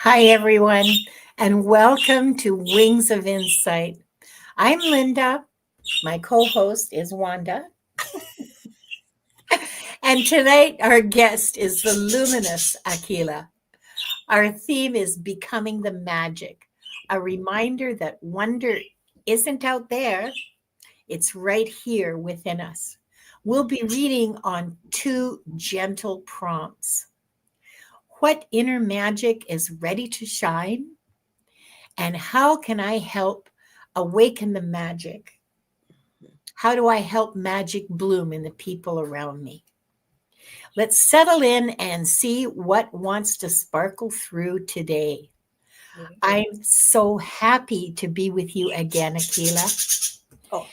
Hi, everyone, and welcome to Wings of Insight. I'm Linda. My co host is Wanda. And tonight, our guest is the luminous Akela. Our theme is Becoming the Magic, a reminder that wonder isn't out there, it's right here within us. We'll be reading on two gentle prompts. What inner magic is ready to shine? And how can I help awaken the magic? How do I help magic bloom in the people around me? Let's settle in and see what wants to sparkle through today. I'm so happy to be with you again, Akela. Oh,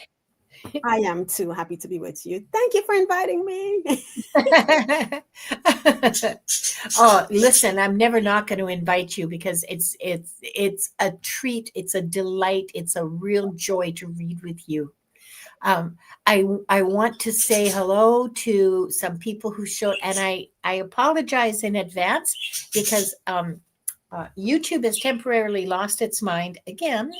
I am too happy to be with you. Thank you for inviting me. Oh, listen, I'm never not going to invite you because it's a treat, it's a delight, it's a real joy to read with you. Um, I want to say hello to some people who showed, and I apologize in advance because YouTube has temporarily lost its mind again,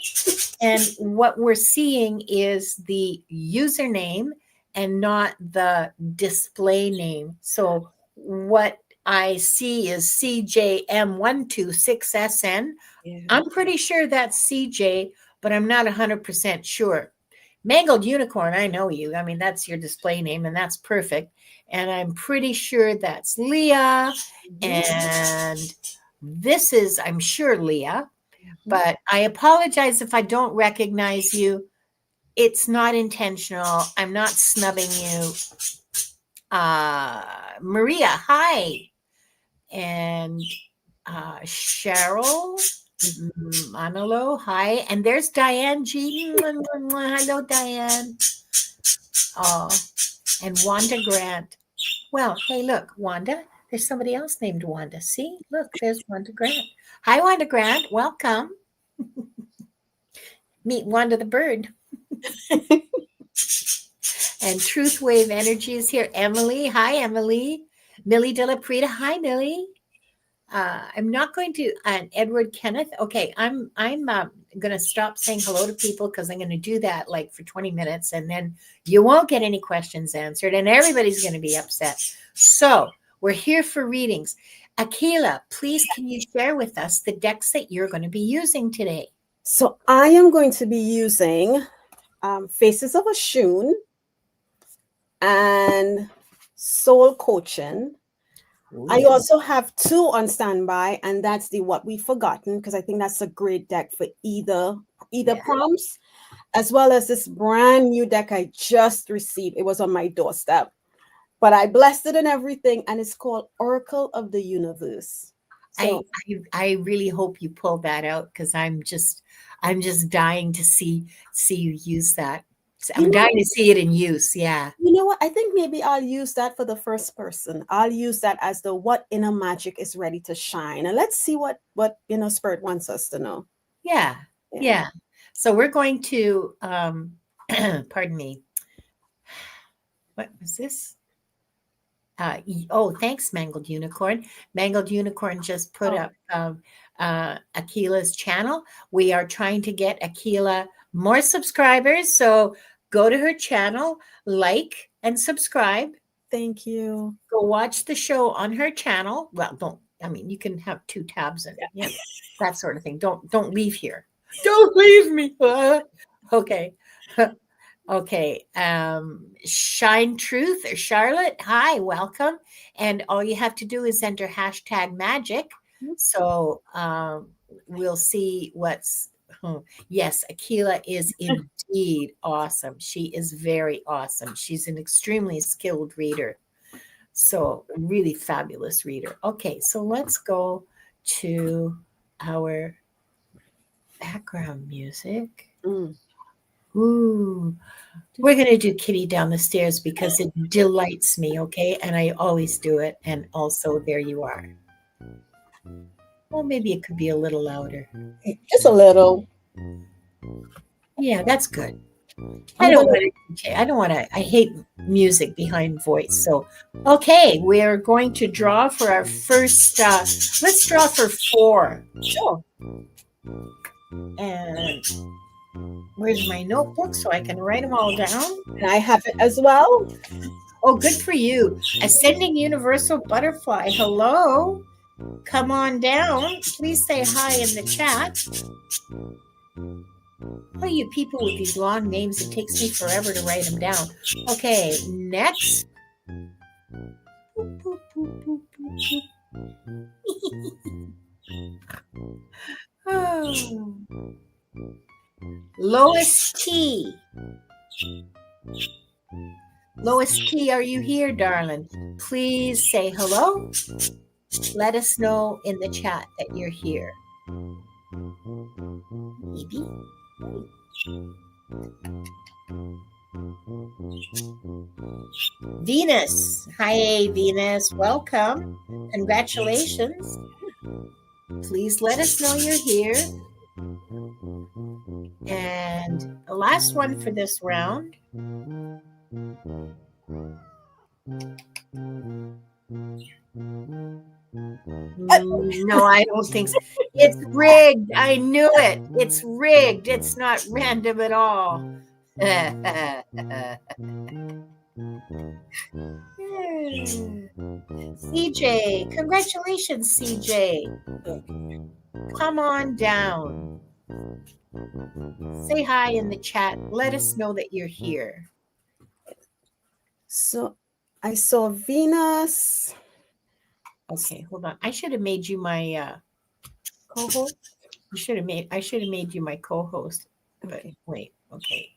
and what we're seeing is the username and not the display name. So what I see is CJM126SN. Yeah. I'm pretty sure that's CJ, but I'm not 100% sure. Mangled Unicorn, I know you. I mean, that's your display name, and that's perfect. And I'm pretty sure that's Leah. And this is, I'm sure, Leah. But I apologize if I don't recognize you. It's not intentional. I'm not snubbing you. Maria, hi. And Cheryl, Manolo, hi. And there's Diane G. Hello, Diane. Oh, and Wanda Grant. Well, hey, look, Wanda, there's somebody else named Wanda. See, look, there's Wanda Grant. Hi, Wanda Grant. Welcome. Meet Wanda the bird. And Truth Wave Energy is here. Emily. Hi, Emily. Millie De La Prita. Hi, Millie. I'm not going to, and Edward Kenneth. Okay, I'm going to stop saying hello to people because I'm going to do that like for 20 minutes and then you won't get any questions answered and everybody's going to be upset. So we're here for readings. Akela, please can you share with us the decks that you're going to be using today? So I am going to be using Faces of a Shun and Soul Coaching. Ooh, I yeah. also have two on standby, and that's the What We've Forgotten, because I think that's a great deck for either Yeah. prompts, as well as this brand new deck I just received. It was on my doorstep, but I blessed it and everything, and it's called Oracle of the Universe. I, So I really hope you pull that out because I'm just dying to see you use that. you I'm know dying to see it in use. Yeah. You know what? I think maybe I'll use that for the first person. I'll use that as the what inner magic is ready to shine. And let's see what spirit wants us to know. Yeah. Yeah. Yeah. So we're going to pardon me. What was this? Thanks, Mangled Unicorn. Mangled Unicorn just put up Akela's channel. We are trying to get Akela more subscribers. So go to her channel, like and subscribe. Thank you. Go watch the show on her channel. Well, you can have two tabs in it. Yeah, that sort of thing. Don't leave here. Don't leave me. Okay. Okay. Shine Truth or Charlotte. Hi, welcome. And all you have to do is enter hashtag magic. So we'll see what's. Yes, Akela is indeed awesome. She is very awesome. She's an extremely skilled reader. So, really fabulous reader. Okay, so let's go to our background music. Ooh, we're going to do Kitty Down the Stairs because it delights me, okay? And I always do it. And also, there you are. Well, maybe it could be a little louder. Just a little. Yeah, that's good. I I'm don't gonna. want to. I don't want to. I hate music behind voice. So, okay, we're going to draw for our first. Let's draw for 4. Sure. And where's my notebook so I can write them all down? And I have it as well. Oh, good for you. Ascending Universal Butterfly. Hello. Come on down. Please say hi in the chat. Oh, you people with these long names, it takes me forever to write them down. Okay, next. Oh. Lois T. Lois T, are you here, darling? Please say hello. Let us know in the chat that you're here. Maybe. Venus. Hi, Venus. Welcome. Congratulations. Please let us know you're here. And the last one for this round. No, I don't think so. It's rigged. I knew it. It's rigged. It's not random at all. CJ, congratulations, CJ. Come on down. Say hi in the chat. Let us know that you're here. So I saw Venus. Okay, hold on. I should have made you my co-host. I should have made you my co-host. But Okay. wait, okay.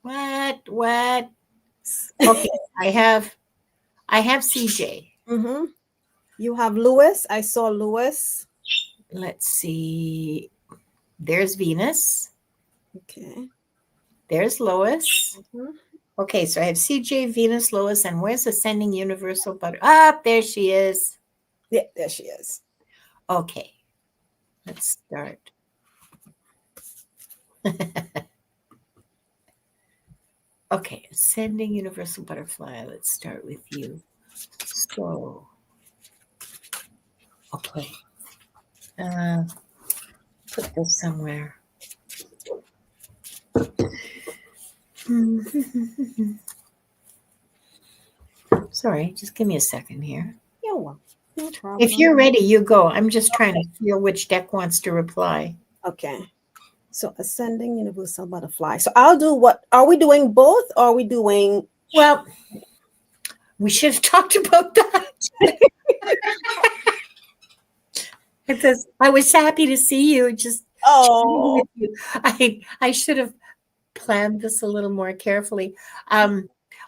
What? Okay, I have CJ. Mm-hmm. You have Lewis. I saw Lewis. Let's see. There's Venus. Okay. There's Lois. Mm-hmm. Okay, so I have CJ, Venus, Lois, and where's Ascending Universal Butter? Ah, there she is. Yeah, there she is. Okay, let's start. Okay, Ascending Universal Butterfly. Let's start with you. So, okay. Put this somewhere. Sorry, just give me a second here. You're welcome. No problem. If you're ready, you go. I'm just trying to feel which deck wants to reply. Okay. So Ascending Universal Butterfly. So I'll do what? Are we doing both? Or are we doing? Well, we should have talked about that. It says, I was happy to see you. Just Oh. I should have planned this a little more carefully.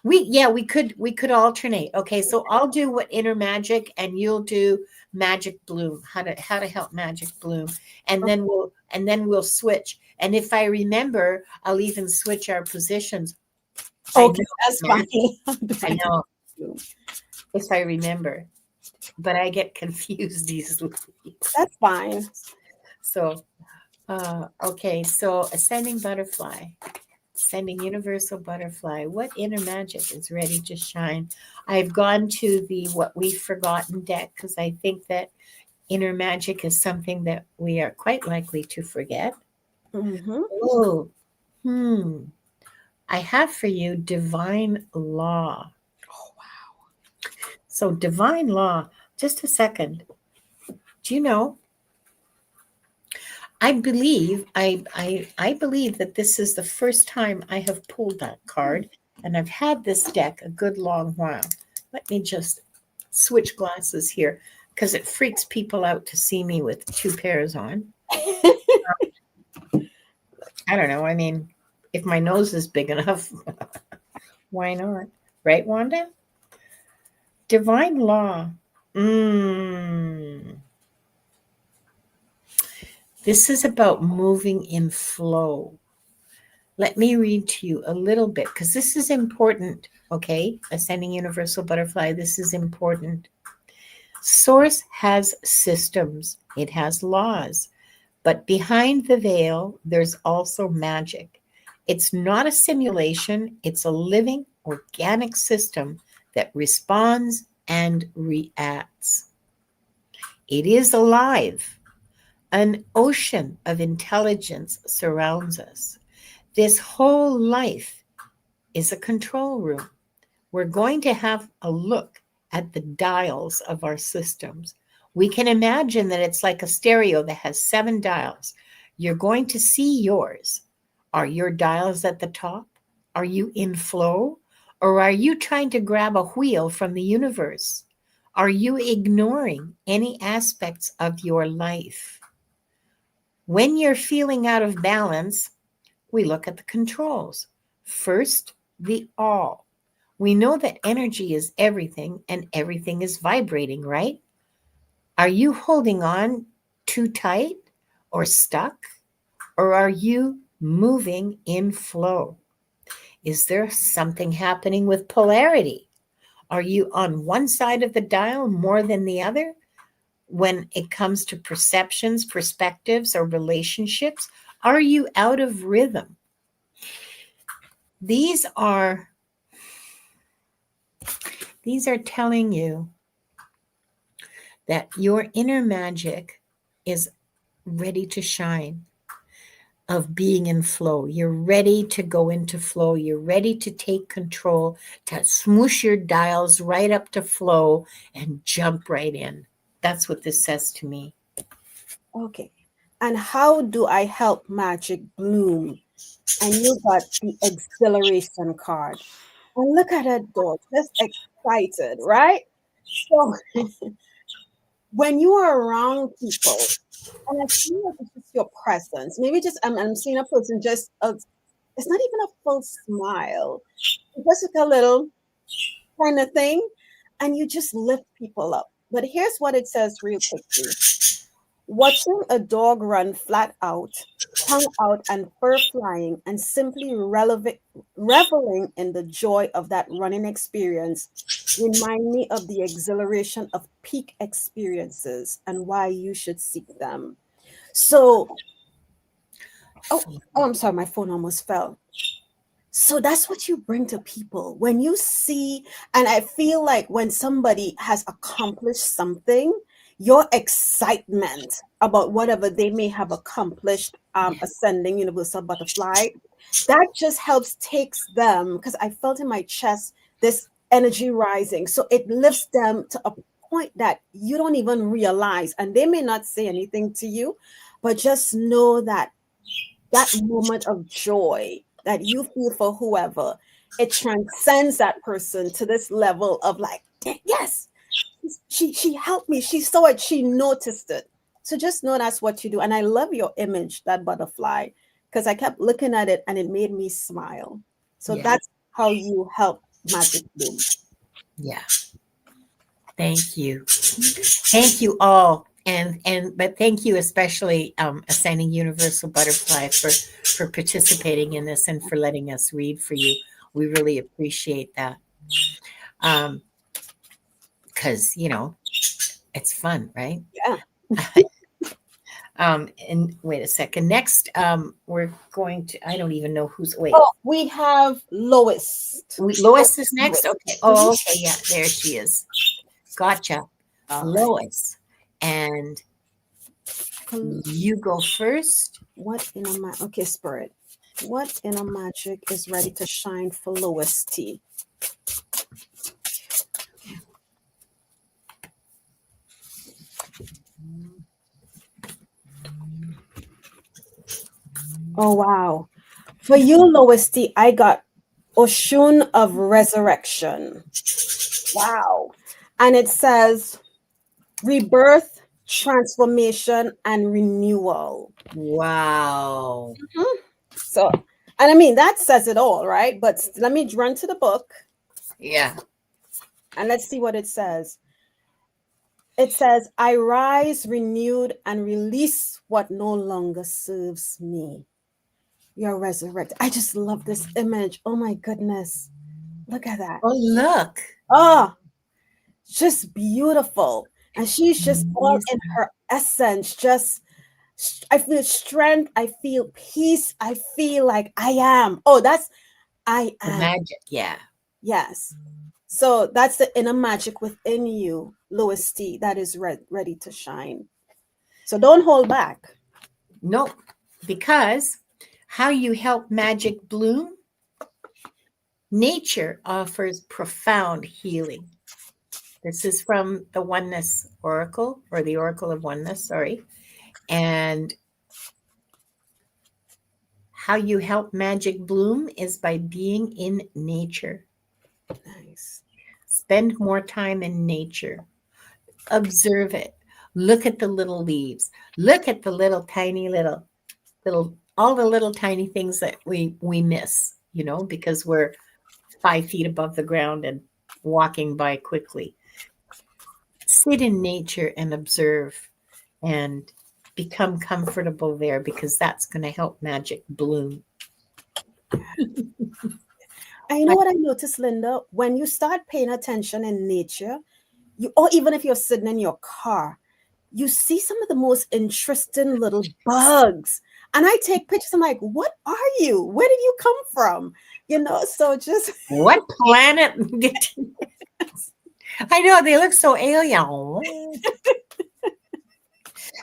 We could alternate. Okay, so I'll do what inner magic and you'll do magic bloom. How to help magic bloom, and then we'll switch. And if I remember, I'll even switch our positions. Okay, that's fine. I know if I remember, but I get confused easily. That's fine. So, okay. So ascending butterfly. Sending universal butterfly. What inner magic is ready to shine? I've gone to the what we've forgotten deck because I think that inner magic is something that we are quite likely to forget. Mm-hmm. Oh, I have for you divine law. Oh wow. So divine law. Just a second. Do you know? I believe that this is the first time I have pulled that card, and I've had this deck a good long while. Let me just switch glasses here because it freaks people out to see me with 2 pairs on. I don't know. I mean, if my nose is big enough, why not? Right, Wanda? Divine law. This is about moving in flow. Let me read to you a little bit because this is important. Okay, ascending universal butterfly, this is important. Source has systems, it has laws, but behind the veil, there's also magic. It's not a simulation, it's a living, organic system that responds and reacts. It is alive. An ocean of intelligence surrounds us. This whole life is a control room. We're going to have a look at the dials of our systems. We can imagine that it's like a stereo that has 7 dials. You're going to see yours. Are your dials at the top? Are you in flow? Or are you trying to grab a wheel from the universe? Are you ignoring any aspects of your life? When you're feeling out of balance, we look at the controls. First, the all. We know that energy is everything and everything is vibrating, right? Are you holding on too tight or stuck? Or are you moving in flow? Is there something happening with polarity? Are you on one side of the dial more than the other when it comes to perceptions, perspectives, or relationships? Are you out of rhythm? These are telling you that your inner magic is ready to shine, of being in flow. You're ready to go into flow. You're ready to take control, to smoosh your dials right up to flow and jump right in. That's what this says to me. Okay. And how do I help magic bloom? And you got the exhilaration card. And look at that dog, just excited, right? So when you are around people, and I feel like it's just your presence, maybe just I'm seeing a person just it's not even a full smile, it's just like a little kind of thing, and you just lift people up. But here's what it says real quickly. Watching a dog run flat out, tongue out, and fur flying, and simply reveling in the joy of that running experience remind me of the exhilaration of peak experiences and why you should seek them. So, I'm sorry, my phone almost fell. So that's what you bring to people when you see, and I feel like when somebody has accomplished something, your excitement about whatever they may have accomplished, ascending universal butterfly, that just helps takes them, because I felt in my chest this energy rising. So it lifts them to a point that you don't even realize, and they may not say anything to you, but just know that that moment of joy that you feel for whoever, it transcends that person to this level of like, yes, she helped me, she saw it, she noticed it. So just know that's what you do. And I love your image, that butterfly, because I kept looking at it and it made me smile. So Yeah. that's how you help magic bloom. Yeah. Thank you. Thank you all. But thank you especially, Ascending Universal Butterfly, for participating in this and for letting us read for you. We really appreciate that. Because it's fun, right? Yeah. And wait a second. Next, we're going to. I don't even know who's. Wait. Oh, we have Lois. Lois is next. Lois. Okay. Oh, okay. Yeah, there she is. Gotcha. All right. Lois, and you go first. What in a okay, Spirit. What in a magic is ready to shine for Lois T? Oh wow. For you, Lois T, I got Oshun of Resurrection. Wow. And it says rebirth, transformation, and renewal. Wow. Mm-hmm. So, and I mean, that says it all, right? But let me run to the book. Yeah. And let's see what it says. It says, I rise renewed and release what no longer serves me. You're resurrected. I just love this image. Oh my goodness. Look at that. Oh, look. Oh, just beautiful. And she's just all in her essence, just I feel strength. I feel peace. I feel like I am. Oh, that's I The am. magic. Yeah. Yes. So that's the inner magic within you, Louis T, that is ready to shine. So don't hold back. Nope. Because how you help magic bloom, nature offers profound healing. This is from the Oneness Oracle, or the Oracle of Oneness, sorry. And how you help magic bloom is by being in nature. Nice. Spend more time in nature. Observe it. Look at the little leaves. Look at the little tiny little all the little tiny things that we miss, because we're 5 feet above the ground and walking by quickly. Sit in nature and observe and become comfortable there, because that's going to help magic bloom. And you know what I noticed, Linda? When you start paying attention in nature, or even if you're sitting in your car, you see some of the most interesting little bugs. And I take pictures. I'm like, what are you? Where did you come from? So just What planet did I know they look so alien.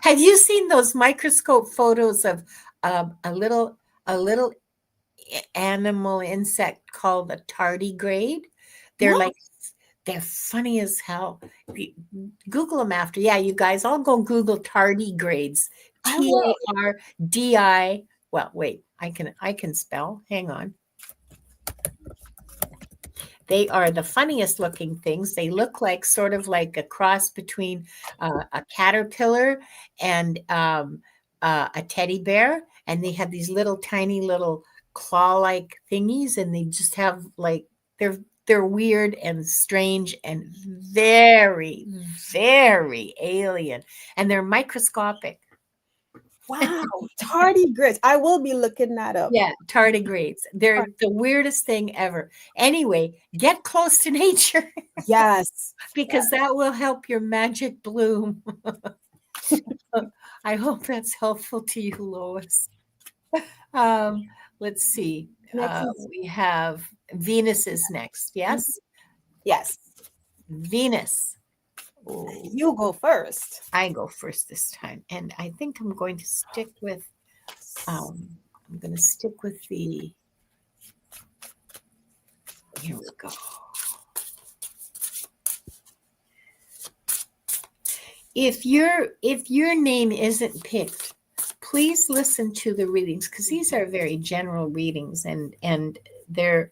Have you seen those microscope photos of a little animal insect called a tardigrade? They're no, like they're funny as hell. Google them after. Yeah, you guys all go Google tardigrades. I will. TARDI. Well, wait, I can spell. Hang on. They are the funniest looking things. They look like sort of like a cross between a caterpillar and a teddy bear. And they have these little tiny little claw-like thingies, and they just have like they're weird and strange and very, very alien. And they're microscopic. Wow, tardigrades. I will be looking that up. Yeah, tardigrades. They're the weirdest thing ever. Anyway, get close to nature. Yes. Because that will help your magic bloom. I hope that's helpful to you, Lois. Um, let's see. Next is We have Venus is next. Yes, yes. Venus. Oh, You go first. I go first this time, and I think I'm going to stick with. I'm going to stick with the. Here we go. If your name isn't picked, please listen to the readings, because these are very general readings, and they're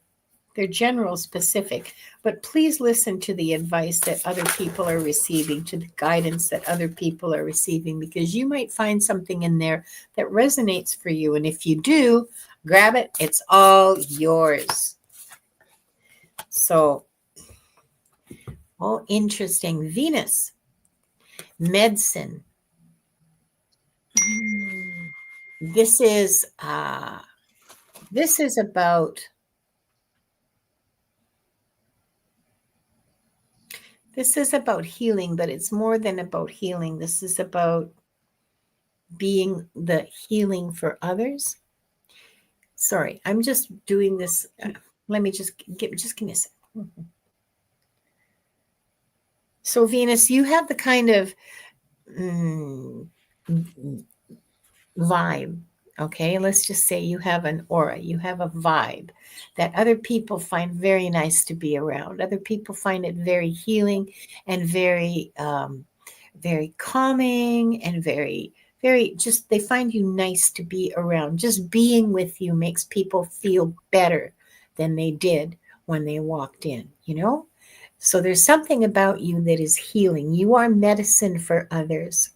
general specific, but please listen to the advice that other people are receiving, to the guidance that other people are receiving, because you might find something in there that resonates for you. And if you do, grab it. It's all yours. So, oh, interesting. Venus, medicine. This is about healing, but it's more than about healing. This is about being the healing for others. Sorry, I'm just doing this. Let me just give me a second. So Venus, you have the kind of vibe. Okay, let's just say you have an aura, you have a vibe that other people find very nice to be around. Other people find it very healing and very, very calming and very, very just, they find you nice to be around. Just being with you makes people feel better than they did when they walked in, So there's something about you that is healing. You are medicine for others.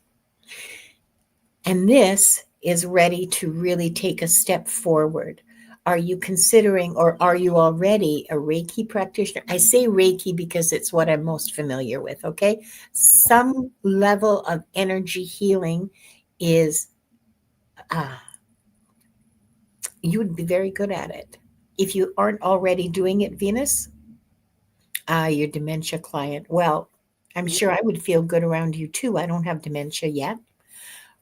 And this is ready to really take a step forward. Are you considering, or are you already a Reiki practitioner? I say Reiki because it's what I'm most familiar with, okay? Some level of energy healing is, you would be very good at it. If you aren't already doing it, Venus, your dementia client, well, I'm sure I would feel good around you too. I don't have dementia yet.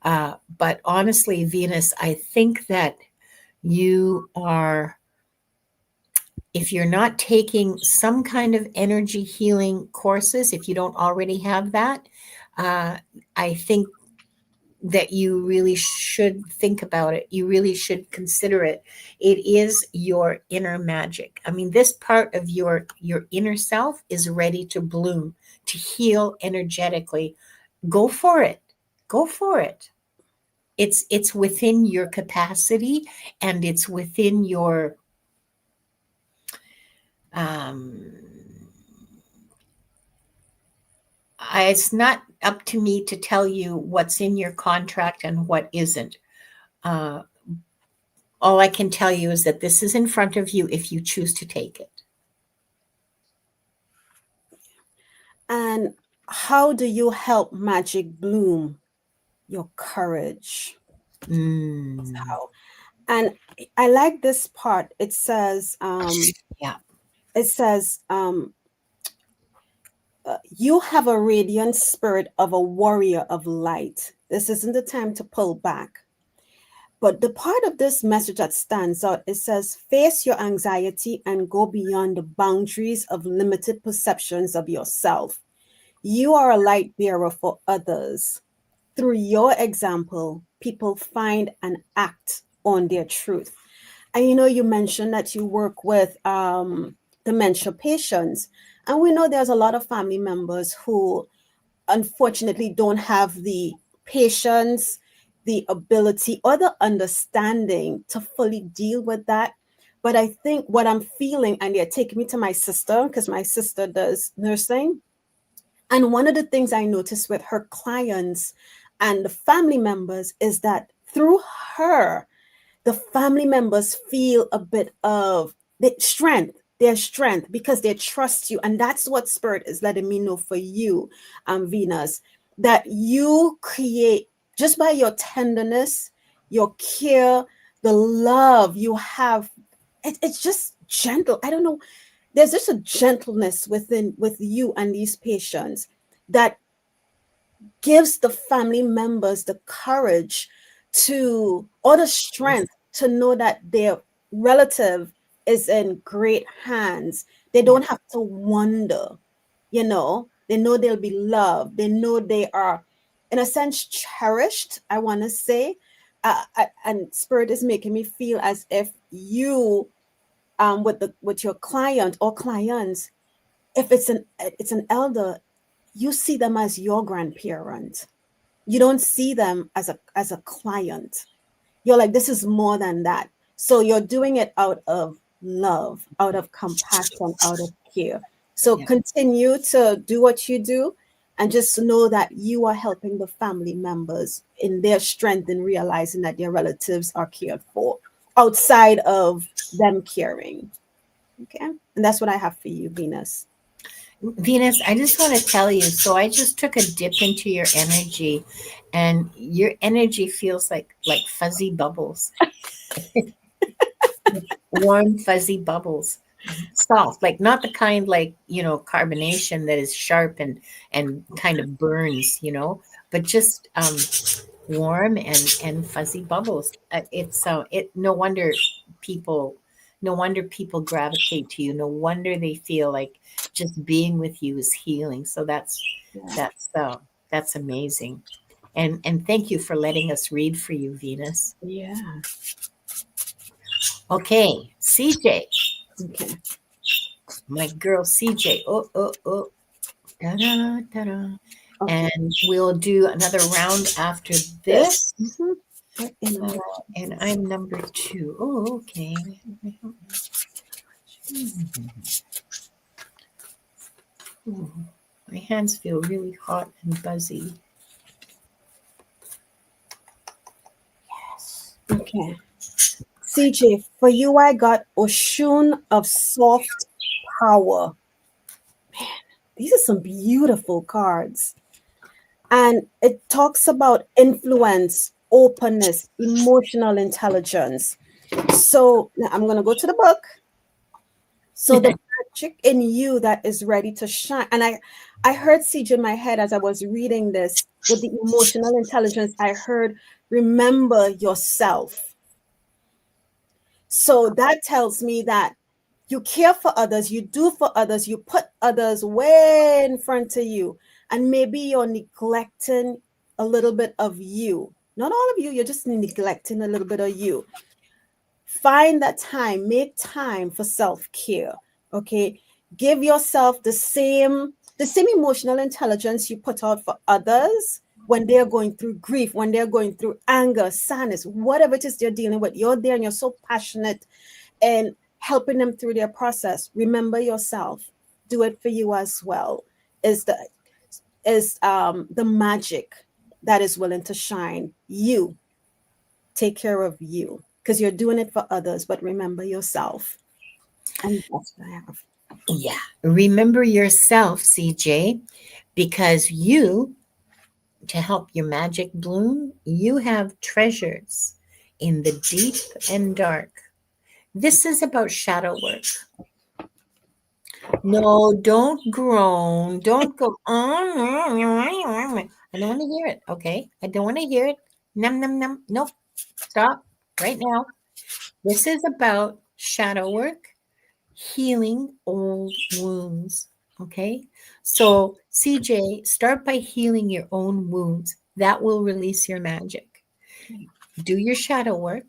But honestly, Venus, I think that you are, if you're not taking some kind of energy healing courses, if you don't already have that, I think that you really should think about it. You really should consider it. It is your inner magic. I mean, this part of your inner self is ready to bloom, to heal energetically. Go for it. Go for it. It's within your capacity, and it's within your um it's not up to me to tell you what's in your contract and what isn't. Uh, all I can tell you is that this is in front of you if you choose to take it. And how do you help magic bloom? Your courage. That's Mm, how. And I like this part. yeah. It says, you have a radiant spirit of a warrior of light. This isn't the time to pull back. But the part of this message that stands out, it says, face your anxiety and go beyond the boundaries of limited perceptions of yourself. You are a light bearer for others. Through your example, people find and act on their truth. And you mentioned that you work with dementia patients. And we know there's a lot of family members who unfortunately don't have the patience, the ability, or the understanding to fully deal with that. But I think what I'm feeling, and they're taking me to my sister because my sister does nursing. And one of the things I noticed with her clients and the family members is that through her, the family members feel a bit of their strength, because they trust you. And that's what spirit is letting me know for you, Venus, that you create just by your tenderness, your care, the love you have. It's just gentle. I don't know. There's just a gentleness with you and these patients that gives the family members the courage to, or the strength to know that their relative is in great hands. They Yeah. don't have to wonder, they know they'll be loved. They know they are, in a sense, cherished, I want to say. And spirit is making me feel as if you, with your client or clients, if it's an elder, you see them as your grandparent. You don't see them as a client. You're like, this is more than that. So you're doing it out of love, out of compassion, out of care. So Yeah. continue to do what you do, and just know that you are helping the family members in their strength in realizing that their relatives are cared for outside of them caring. Okay. And that's what I have for you, Venus. Venus, I just want to tell you, so I just took a dip into your energy, and your energy feels like fuzzy bubbles, warm fuzzy bubbles, soft, like not the kind like, carbonation that is sharp and kind of burns, but just warm and fuzzy bubbles. It people no wonder people gravitate to you. No wonder they feel like just being with you is healing. So Yeah. that's amazing. And thank you for letting us read for you, Venus. Yeah. Okay, CJ, Okay. my girl CJ. Oh, da-da, da-da. Okay. And we'll do another round after Yes. this. What in the Uh, name of and Jesus? I'm number 2. Oh, okay. Ooh, my hands feel really hot and buzzy. Okay. CJ, for you, I got Oshun of Soft Power. These are some beautiful cards. And it talks about influence, openness, emotional intelligence. So now I'm going to go to the book. So the magic in you that is ready to shine. And I heard CJ in my head as I was reading this with the emotional intelligence. I heard, remember yourself. So that tells me that you care for others, you do for others, you put others way in front of you. And maybe you're neglecting a little bit of you. Not all of you, you're just neglecting a little bit of you. Find that time, make time for self-care. Okay. Give yourself the same emotional intelligence you put out for others when they're going through grief, when they're going through anger, sadness, whatever it is they're dealing with. You're there and you're so passionate and helping them through their process. Remember yourself. Do it for you as well. Is the magic that is willing to shine. You take care of you because you're doing it for others, but remember yourself. And that's what I have. Yeah. Remember yourself, CJ, because you, to help your magic bloom, you have treasures in the deep and dark. This is about shadow work. No, don't groan. Don't go. I don't want to hear it. Okay. I don't want to hear it. Num, num, num. Nope. Stop right now. This is about shadow work, healing old wounds. Okay. So, CJ, start by healing your own wounds. That will release your magic. Do your shadow work.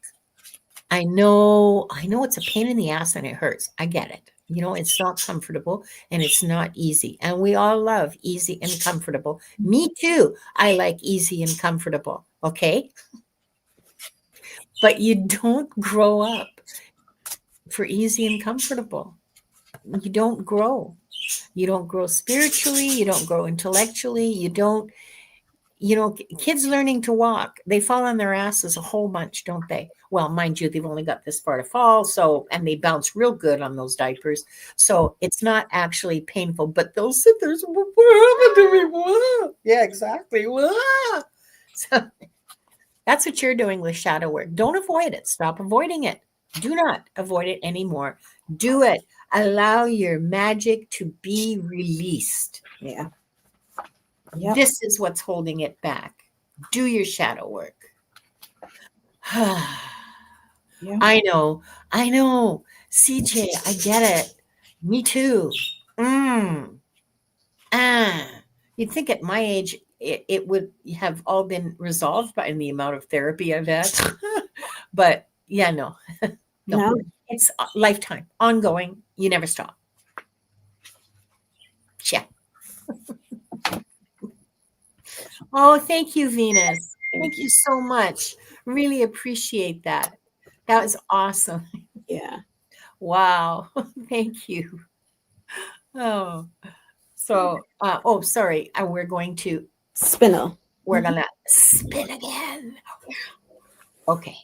I know it's a pain in the ass and it hurts. I get it. It's not comfortable and it's not easy. And we all love easy and comfortable. Me too. I like easy and comfortable. Okay. But you don't grow up for easy and comfortable. You don't grow. You don't grow spiritually. You don't grow intellectually. You don't, kids learning to walk, they fall on their asses a whole bunch, don't they? Well, mind you, they've only got this far to fall. So, and they bounce real good on those diapers. So it's not actually painful, but they'll sit there. What happened to me? What? Yeah, exactly. What? So that's what you're doing with shadow work. Don't avoid it. Stop avoiding it. Do not avoid it anymore. Do it. Allow your magic to be released. Yeah. Yep. This is what's holding it back. Do your shadow work. Yeah. I know. CJ, I get it. Me too. You'd think at my age it would have all been resolved by the amount of therapy I've had. But yeah, no. No. It's a lifetime, ongoing. You never stop. Yeah. Oh, thank you, Venus. Thank you so much. Really appreciate that. That was awesome. Yeah. Wow. Thank you. Oh, so, sorry. We're going to Spinner. spin again. Okay.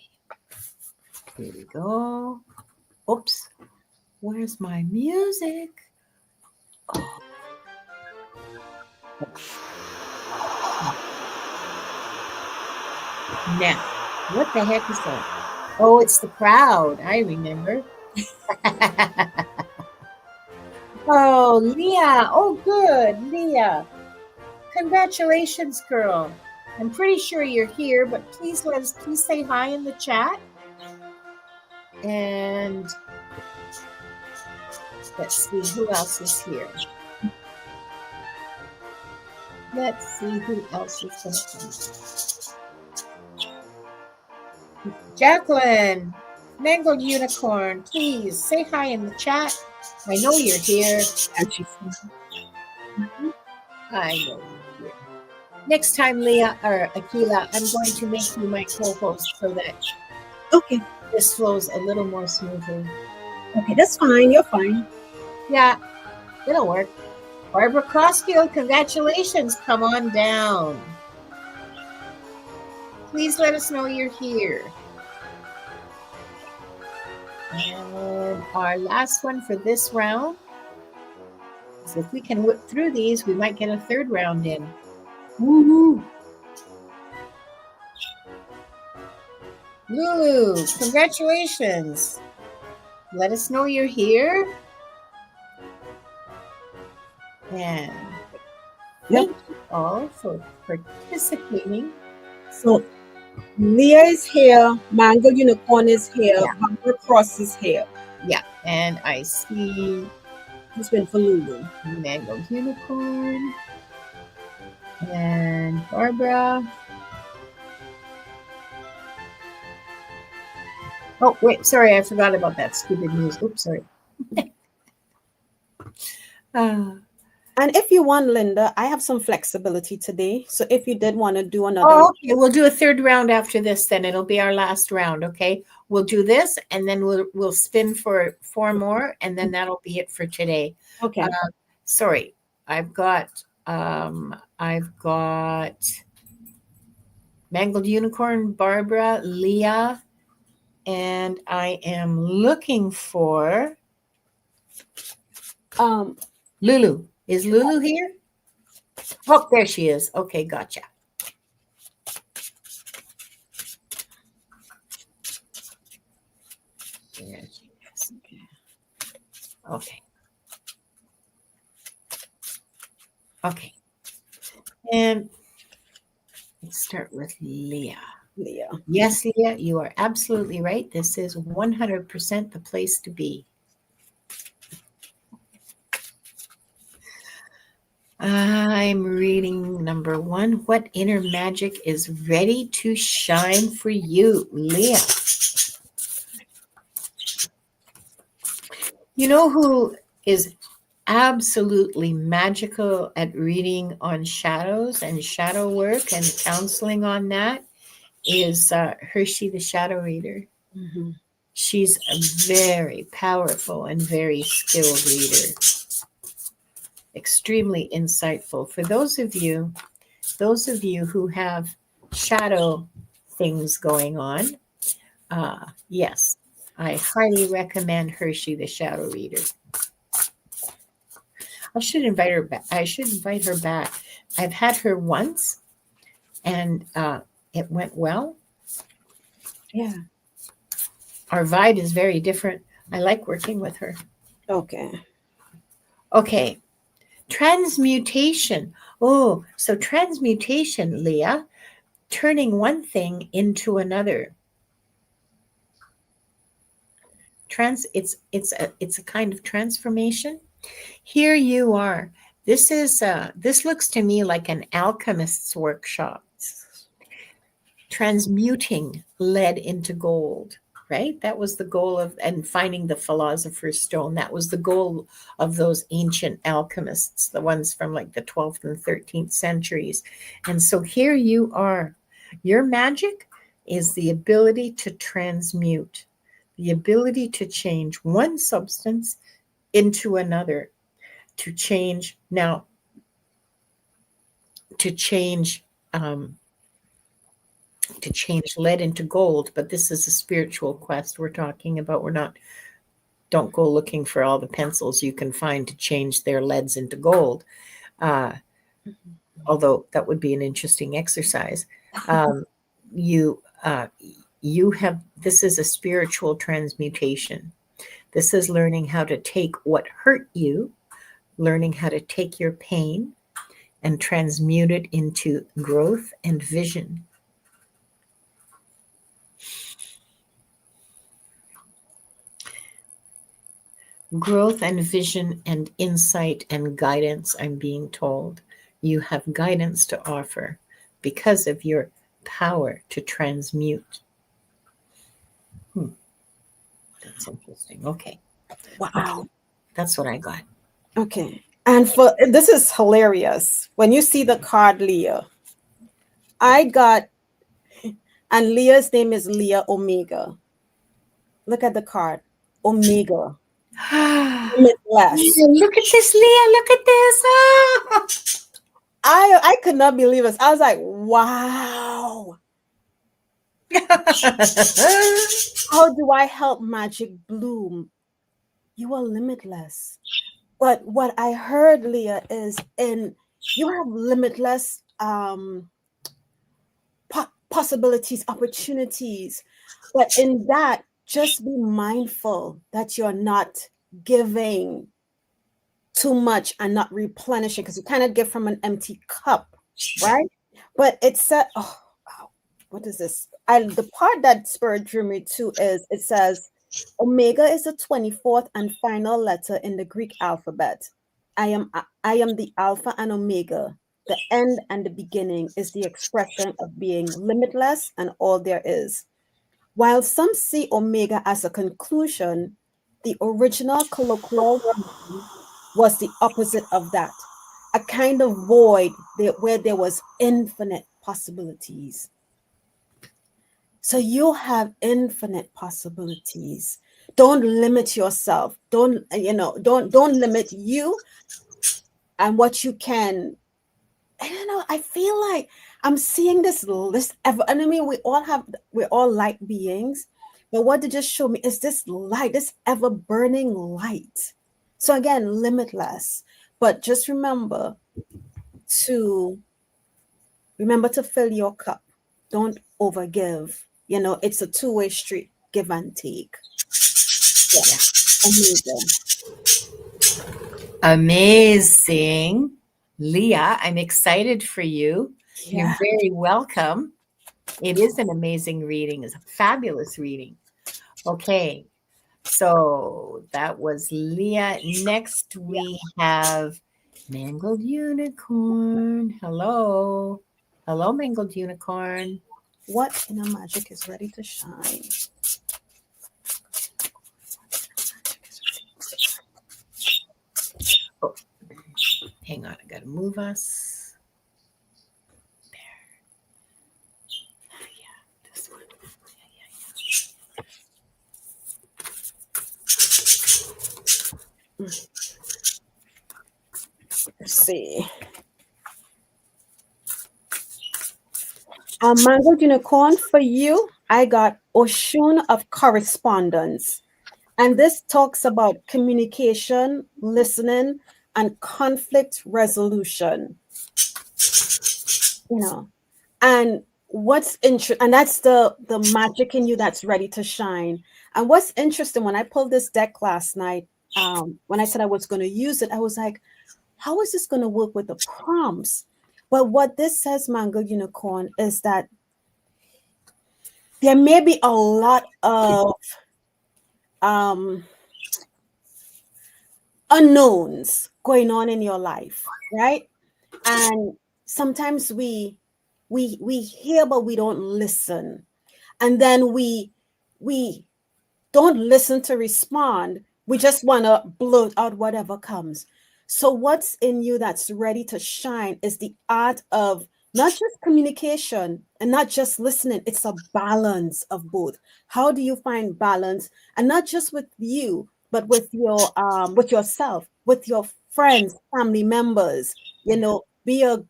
Here we go. Oops. Where's my music? Oh. Now, what the heck is that? Oh, it's the crowd. I remember. Oh, Leah. Oh, good. Leah. Congratulations, girl. I'm pretty sure you're here, but please say hi in the chat. And let's see who else is here. Let's see who else is going to come. Jacqueline, Mangled Unicorn, please say hi in the chat. I know you're here. I know you're here. Next time, Leah or Akela, I'm going to make you my co-host so that this flows a little more smoothly. Okay, that's fine. You're fine. Yeah, it'll work. Barbara Crossfield, congratulations. Come on down. Please let us know you're here. And our last one for this round is if we can whip through these, we might get a third round in. Woohoo! Lulu, congratulations. Let us know you're here. And Yep. thank you all for participating. So Leah is here, Mango Unicorn is here, Yeah. Barbara Cross is here. Yeah. And I see This went for Lulu. Mango Unicorn and Barbara. Oh, wait. Sorry. I forgot about that stupid news. Oops. Sorry. And if you want, Linda, I have some flexibility today. So if you did want to do another, okay. We'll do a third round after this. Then it'll be our last round. Okay. We'll do this, and then we'll spin for 4 more, and then that'll be it for today. okay. Sorry, I've got Mangled Unicorn, Barbara, Leah, and I am looking for Lulu. Is Lulu here? Oh, there she is. Okay, gotcha. There she is. Okay. Okay. And let's start with Leah. Leah. Yes, Leah, you are absolutely right. This is 100% the place to be. I'm reading number 1. What inner magic is ready to shine for you, Leah? You know who is absolutely magical at reading on shadows and shadow work and counseling on that is Hershey the Shadow Reader. Mm-hmm. She's a very powerful and very skilled reader. Extremely insightful. For those of you who have shadow things going on, yes, I highly recommend Hershey the Shadow Reader. I should invite her back. I've had her once, and it went well. Yeah. Our vibe is very different. I like working with her. Okay. Okay. Transmutation. Oh, so transmutation, Leah, turning one thing into another. It's a kind of transformation. Here you are. This looks to me like an alchemist's workshop. Transmuting lead into gold, right? That was the goal and finding the philosopher's stone. That was the goal of those ancient alchemists, the ones from like the 12th and 13th centuries. And so here you are. Your magic is the ability to transmute, the ability to change one substance into another, to change lead into gold. But this is a spiritual quest we're talking about. Don't go looking for all the pencils you can find to change their leads into gold. Although that would be an interesting exercise. This is a spiritual transmutation. This is learning how to take what hurt you, learning how to take your pain and transmute it into growth and vision. Growth and vision and insight and guidance, I'm being told. You have guidance to offer because of your power to transmute. That's interesting. Okay. Wow. Okay. That's what I got. Okay. And this is hilarious. When you see the card, Leah, and Leah's name is Leah Omega. Look at the card. Omega. Limitless. Look at this, Leah. Look at this. Oh. I could not believe this. I was like, wow. How do I help magic bloom? You are limitless. But what I heard, Leah, is you have limitless possibilities, opportunities. But in that, just be mindful that you're not giving too much and not replenishing, because you cannot give from an empty cup, right? But it said, oh, wow, what is this? The part that Spirit drew me to is it says, Omega is the 24th and final letter in the Greek alphabet. I am the Alpha and Omega. The end and the beginning is the expression of being limitless and all there is. While some see Omega as a conclusion, the original colloquial version was the opposite of that, a kind of void where there was infinite possibilities. So you have infinite possibilities. Don't limit yourself. Don't limit you and what you can. I don't know. I feel like I'm seeing this ever. And I mean, we're all light beings. But what they just show me is this light, this ever burning light. So again, limitless. But just to remember to fill your cup. Don't overgive. It's a two-way street, give and take. Yeah. Amazing. Amazing. Leah, I'm excited for you. You're Yeah. very welcome. It is an amazing reading. It's a fabulous reading. Okay. So that was Leah. Next, we have Mangled Unicorn. Hello. Hello, Mangled Unicorn. What inner magic is ready to shine? Oh, hang on. I got to move us. There. Yeah, this one. Let's see. Mangled Unicorn, for you, I got Oshun of Correspondence. And this talks about communication, listening, and conflict resolution. And what's interesting, and that's the magic in you that's ready to shine. And what's interesting, when I pulled this deck last night, when I said I was going to use it, I was like, how is this going to work with the prompts? But what this says, Mangled Unicorn, is that there may be a lot of unknowns going on in your life, right? And sometimes we hear, but we don't listen, and then we don't listen to respond. We just want to blurt out whatever comes. So what's in you that's ready to shine is the art of not just communication and not just listening. It's a balance of both. How do you find balance? And not just with you, but with yourself, with your friends, family members. Be a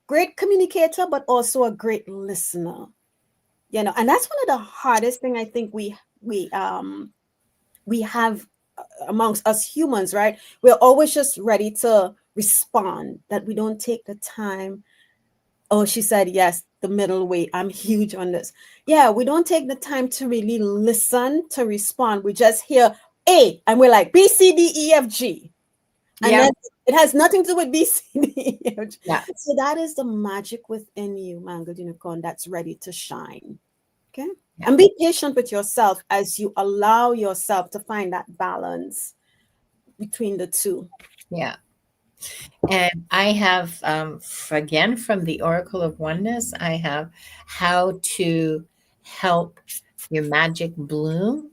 great communicator, but also a great listener. And that's one of the hardest thing I think we have amongst us humans, right? We're always just ready to respond, that we don't take the time. Oh, she said yes, the middle way. I'm huge on this. Yeah, we don't take the time to really listen, to respond. We just hear A, and we're like B, C, D, E, F, G. And then it has nothing to do with B, C, D, E, F, G. Yeah. So that is the magic within you, Mangled Unicorn, that's ready to shine. Okay. Yeah. And be patient with yourself as you allow yourself to find that balance between the two. Yeah. And I have, again, from the Oracle of Oneness, I have how to help your magic bloom.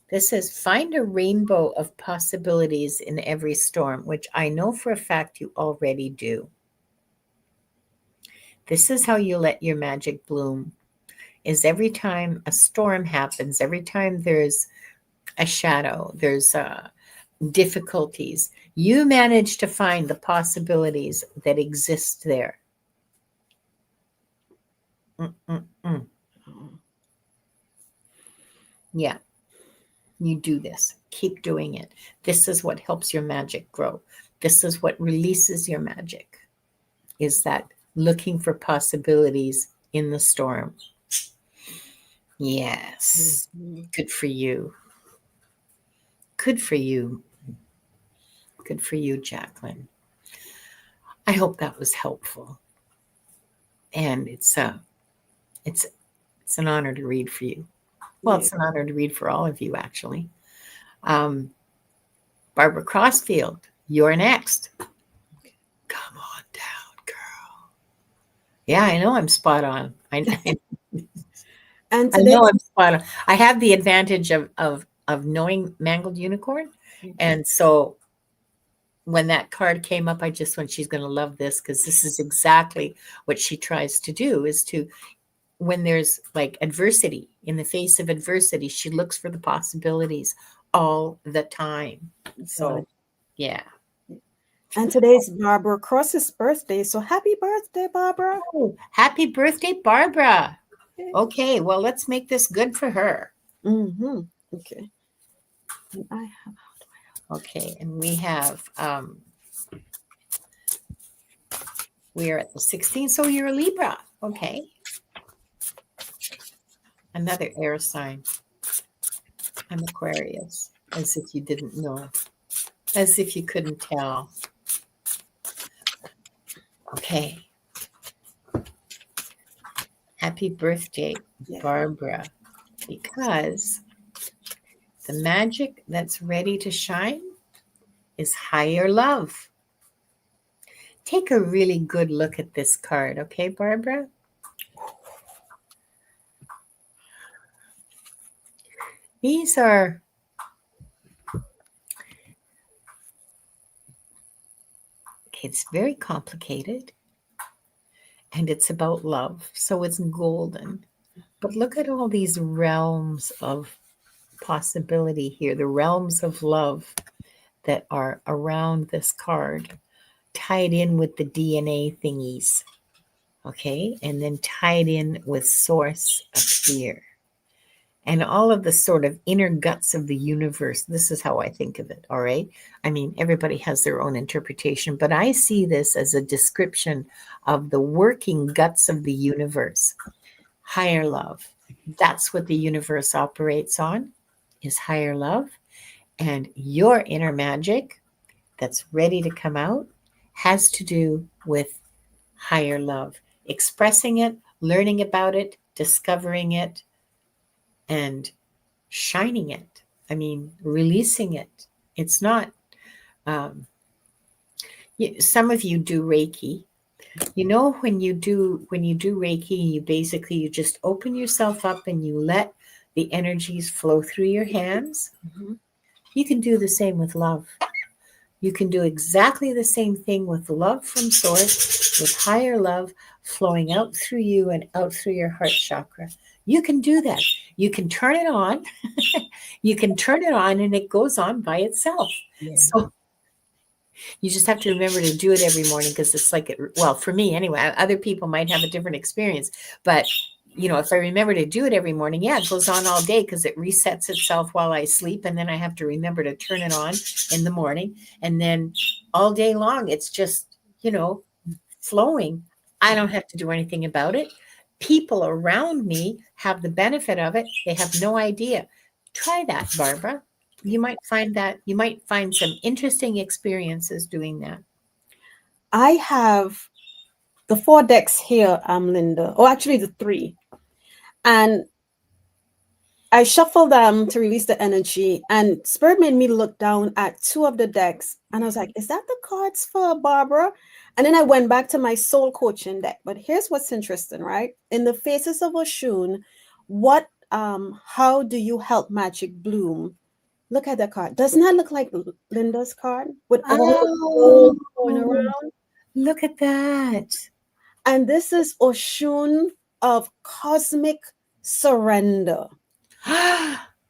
This says, find a rainbow of possibilities in every storm, which I know for a fact you already do. This is how you let your magic bloom, is every time a storm happens, every time there's a shadow, there's difficulties, you manage to find the possibilities that exist there. Yeah, you do this. Keep doing it. This is what helps your magic grow. This is what releases your magic, is that looking for possibilities in the storm. Yes. Good for you. Good for you. Good for you, Jacqueline. I hope that was helpful. And it's an honor to read for you. Well, it's an honor to read for all of you, actually. Barbara Crossfield, you're next. Come on down, girl. Yeah, I know I'm spot on. And I today, know I'm spot on. I have the advantage of knowing Mangled Unicorn, and so when that card came up, I just went, she's going to love this, because this is exactly what she tries to do, is to, when there's like adversity, in the face of adversity, she looks for the possibilities all the time. So, yeah. and today's Barbara Cross's birthday. So happy birthday, Barbara. Oh, happy birthday, Barbara. Okay, well, let's make this good for her. Mm-hmm. Okay. And okay, and we have, we are at the 16th, so you're a Libra. Okay. Another air sign. I'm Aquarius, as if you didn't know, as if you couldn't tell. Okay. Happy birthday, Barbara, because the magic that's ready to shine is higher love. Take a really good look at this card, okay, Barbara? These are it's very complicated, and it's about love, so it's golden. But look at all these realms of possibility here, the realms of love that are around this card, tied in with the DNA thingies, okay? And then tied in with source up here. And all of the sort of inner guts of the universe. This is how I think of it, all right? I mean, everybody has their own interpretation, but I see this as a description of the working guts of the universe. Higher love. That's what the universe operates on, is higher love. And your inner magic that's ready to come out has to do with higher love. Expressing it, learning about it, discovering it, and shining it. I mean, releasing it. It's not, some of you do Reiki. You know, when you do Reiki, you just open yourself up and you let the energies flow through your hands. Mm-hmm. You can do the same with love. You can do exactly the same thing with love from source, with higher love flowing out through you and out through your heart chakra. You can do that. You can turn it on. You can turn it on and it goes on by itself. Yeah. So you just have to remember to do it every morning, because it's like, well, for me anyway, other people might have a different experience, but you know, if I remember to do it every morning, yeah, it goes on all day because it resets itself while I sleep. And then I have to remember to turn it on in the morning. And then all day long, it's just, you know, flowing. I don't have to do anything about it. People around me have the benefit of it. They have no idea. Try that, Barbara. You might find some interesting experiences doing that. I have the 4 decks here, Linda. Oh, actually the 3. And I shuffled them to release the energy, and Spirit made me look down at 2 of the decks, and I was like, is that the cards for Barbara? And then I went back to my soul coaching deck. But here's what's interesting, right? In the Faces of Oshun, how do you help magic bloom? Look at the card. Doesn't that look like Linda's card with all the gold going around? Look at that. And this is Oshun of cosmic surrender.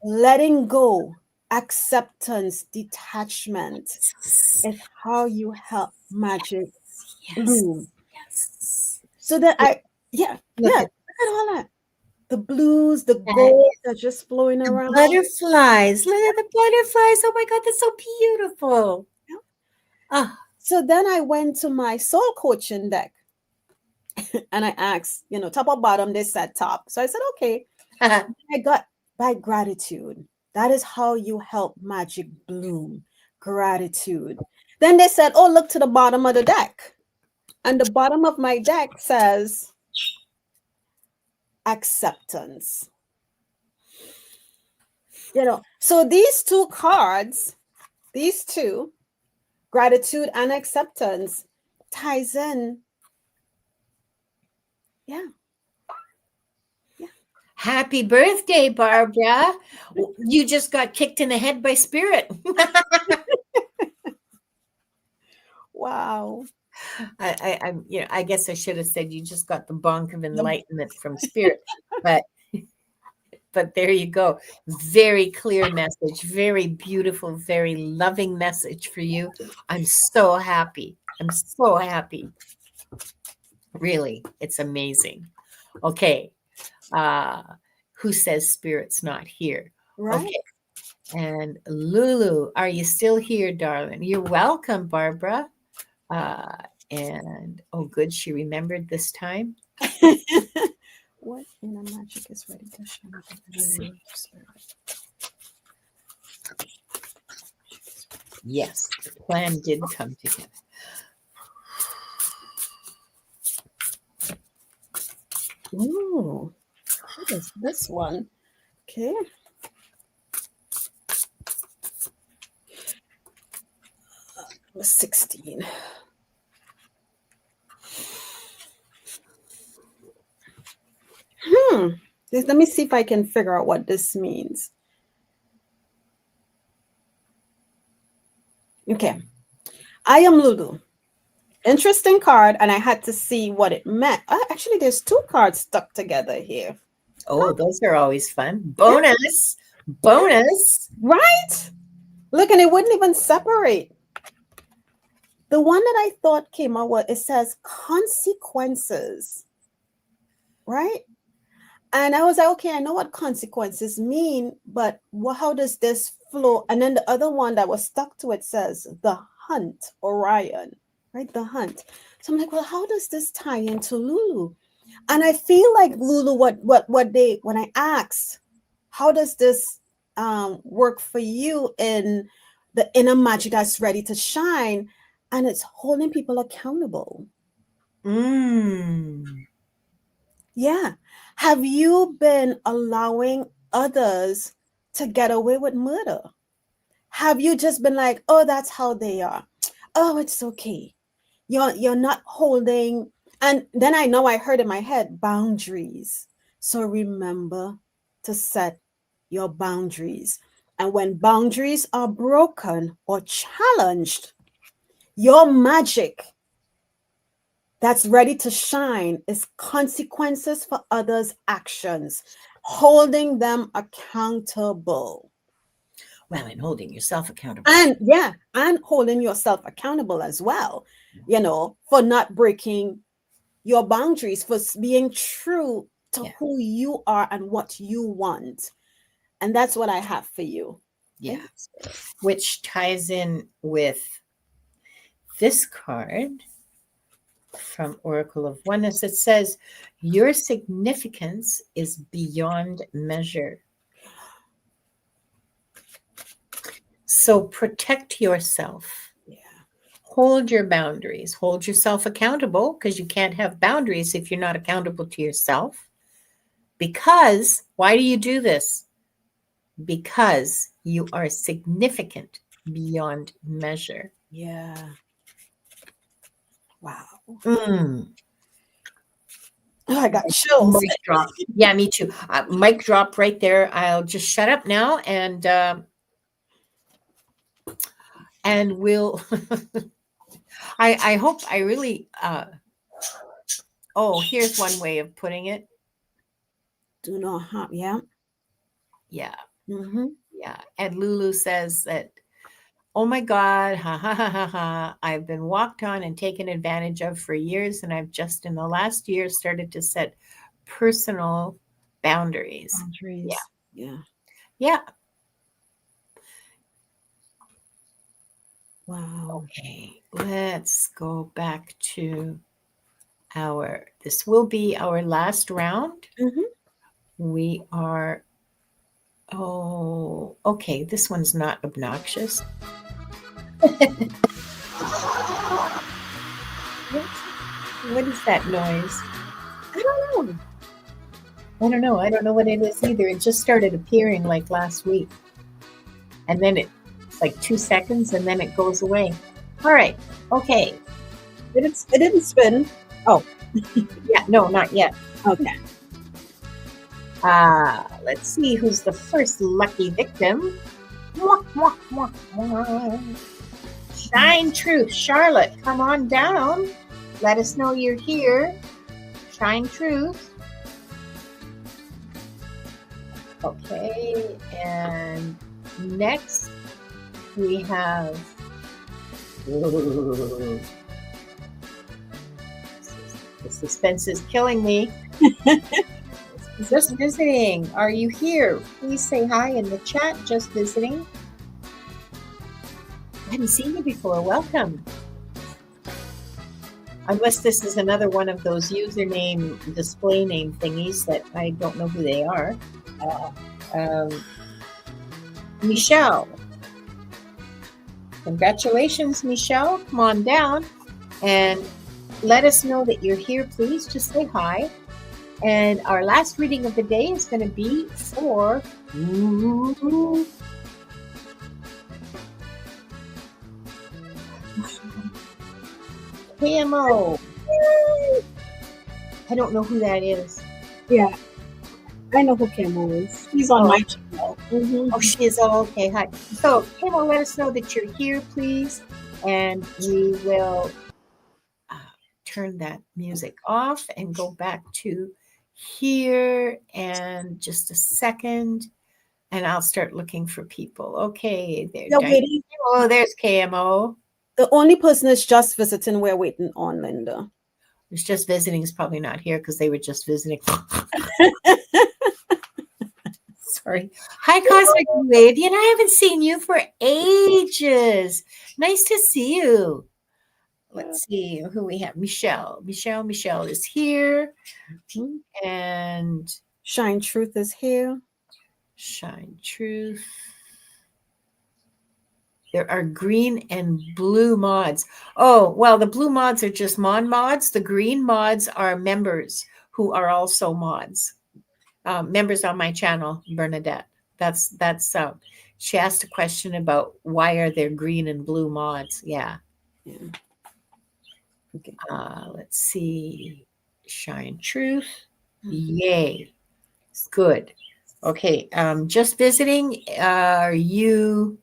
Letting go, acceptance, detachment is how you help magic bloom. Yes. So that look at all that. The blues, the gold are just flowing around. Butterflies. Look at the butterflies. Oh my God, that's so beautiful. Yeah. So then I went to my soul coaching deck and I asked, you know, top or bottom, they said top. So I said, okay. I got by gratitude. That is how you help magic bloom. Gratitude. Then they said, oh, look to the bottom of the deck. And the bottom of my deck says acceptance. So these two cards, these two, gratitude and acceptance, ties in. Yeah. Happy birthday, Barbara. You just got kicked in the head by spirit. Wow. I guess I should have said you just got the bonk of enlightenment from spirit, but there you go. Very clear message, very beautiful, very loving message for you. I'm so happy. I'm so happy. Really, it's amazing. Okay. Who says spirit's not here? Right. Okay. And Lulu, are you still here, darling? You're welcome, Barbara. And oh, good, she remembered this time. What inner magic is ready to shine? Yes, the plan did come together. Ooh, what is this one? Okay. Number 16. Let me see if I can figure out what this means. Okay. I am Lulu. Interesting card, and I had to see what it meant. Actually, there's two cards stuck together here. Oh, those are always fun. Bonus. Bonus. Right? Look, and it wouldn't even separate. The one that I thought came out, it says consequences. Right? And I was like, okay, I know what consequences mean, but how does this flow? And then the other one that was stuck to it says the hunt, Orion, right? The hunt. So I'm like, well, how does this tie into Lulu? And I feel like Lulu, when I asked, how does this work for you in the inner magic that's ready to shine? And it's holding people accountable. Yeah. Have you been allowing others to get away with murder? Have you just been like, oh, that's how they are? Oh, it's okay. You're not holding. And then I heard in my head boundaries. So remember to set your boundaries. And when boundaries are broken or challenged, your magic that's ready to shine is consequences for others' actions, holding them accountable. Well, and holding yourself accountable. And holding yourself accountable as well, for not breaking your boundaries, for being true to who you are and what you want. And that's what I have for you. Yeah. Which ties in with this card from Oracle of Oneness. It says, your significance is beyond measure. So protect yourself. Yeah. Hold your boundaries. Hold yourself accountable, because you can't have boundaries if you're not accountable to yourself. Because, why do you do this? Because you are significant beyond measure. Yeah. Wow. Oh, I got chills. Mic drop. Yeah, me too. Mic drop right there. I'll just shut up now and we'll I hope I really here's one way of putting it. Do not harm. Yeah. Yeah. Mm-hmm. Yeah. And Lulu says that, oh my God, ha ha ha ha ha. I've been walked on and taken advantage of for years, and I've just in the last year started to set personal boundaries. Yeah. Yeah. Yeah. Wow. Okay, let's go back to this will be our last round. Mm-hmm. We are, okay, this one's not obnoxious. What is that noise? I don't know. I don't know. I don't know what it is either. It just started appearing like last week. And then it's like 2 seconds and then it goes away. All right. Okay. It didn't spin. Oh, Yeah, no, not yet. okay. Let's see who's the first lucky victim. Mwah, mwah, mwah, mwah. Shine Truth. Charlotte, come on down. Let us know you're here. Shine Truth. Okay, and next we have the suspense is killing me. Just visiting. Are you here? Please say hi in the chat. Just visiting. I haven't seen you before. Welcome. Unless this is another one of those username display name thingies that I don't know who they are. Michelle. Congratulations, Michelle. Come on down and let us know that you're here, please. Just say hi. And our last reading of the day is going to be for KMO. I don't know who that is. Yeah, I know who Camo is. He's on my channel. Mm-hmm. Oh, she is. Oh, okay. Hi. So, KMO, let us know that you're here, please. And we will turn that music off and go back to here. And just a second. And I'll start looking for people. Okay. There. Yeah, waiting. Oh, there's KMO. The only person is just visiting. We're waiting on Linda. Who's just visiting is probably not here because they were just visiting. Sorry. Hi, Cosmic Ravian. I haven't seen you for ages. Nice to see you. Let's see who we have. Michelle. Michelle is here. And Shine Truth is here. Shine Truth. There are green and blue mods. Oh, well, the blue mods are just mods. The green mods are members who are also mods. Members on my channel, Bernadette. That's she asked a question about why are there green and blue mods. Yeah. Okay. Let's see. Shine Truth. Yay. Good. Okay. Just visiting. Are you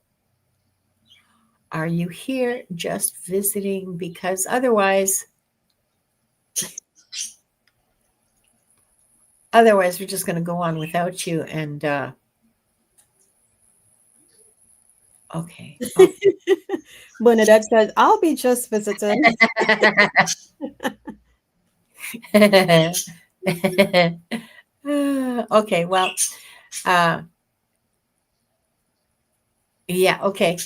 here just visiting? Because otherwise we're just going to go on without you. And okay. Bernadette says, I'll be just visiting. Okay, well, yeah, okay.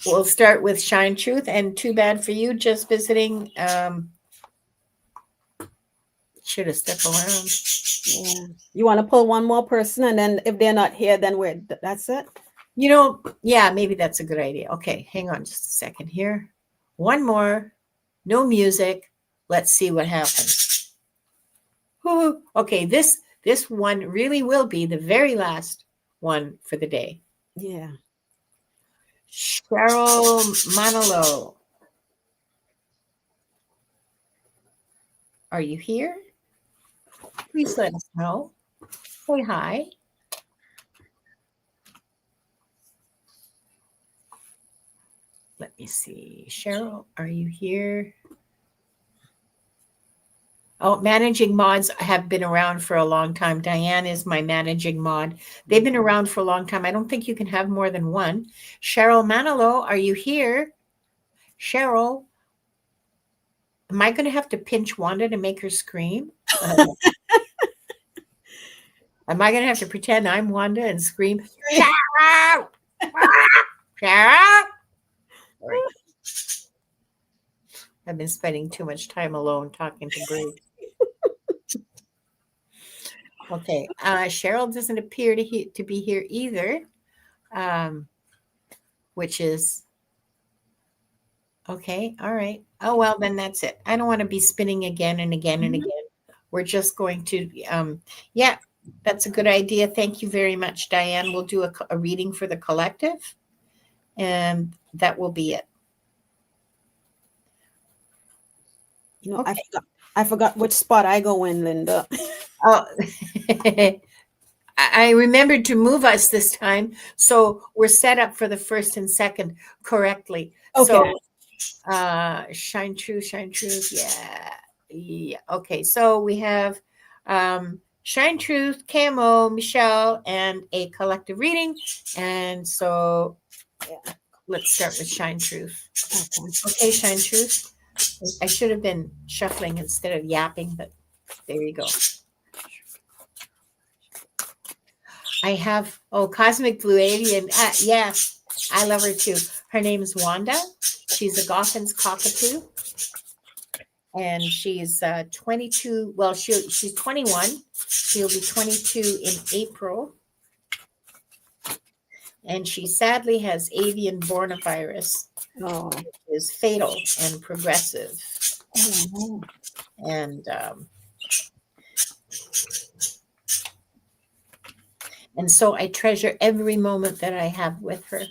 We'll start with Shine Truth, and too bad for you, just visiting. Should have stepped around. Yeah. You want to pull one more person, and then if they're not here, then that's it? You know, yeah, maybe that's a good idea. Okay, hang on just a second here. One more. No music. Let's see what happens. Woo-hoo. Okay, this one really will be the very last one for the day. Yeah. Cheryl Manolo. Are you here? Please let us know. Say hi. Let me see. Cheryl, are you here? Oh, managing mods have been around for a long time. Diane is my managing mod. They've been around for a long time. I don't think you can have more than one. Cheryl Manolo, are you here? Cheryl, am I going to have to pinch Wanda to make her scream? Am I going to have to pretend I'm Wanda and scream, Cheryl! Cheryl! I've been spending too much time alone talking to Brood. Okay, Cheryl doesn't appear to be here either, which is Okay. All right. Oh, well, then that's it. I don't want to be spinning again and again and Mhm. again. We're just going to, yeah, that's a good idea. Thank you very much, Diane. We'll do a reading for the collective, and that will be it. Okay. I forgot which spot I go in, Linda. Oh, I remembered to move us this time, so we're set up for the first and second correctly. Okay. So, shine truth, yeah, yeah. Okay, so we have shine truth, Camo, Michelle, and a collective reading. And so, Yeah. let's start with shine truth. Okay. Okay, shine truth. I should have been shuffling instead of yapping, but there you go. I have, Cosmic Blue Alien. Yeah, I love her too. Her name is Wanda. She's a Gotham's cockapoo, and she's 22. Well, she's 21. She'll be 22 in April, and she sadly has avian virus, Oh. which is fatal and progressive. Oh. And and so I treasure every moment that I have with her.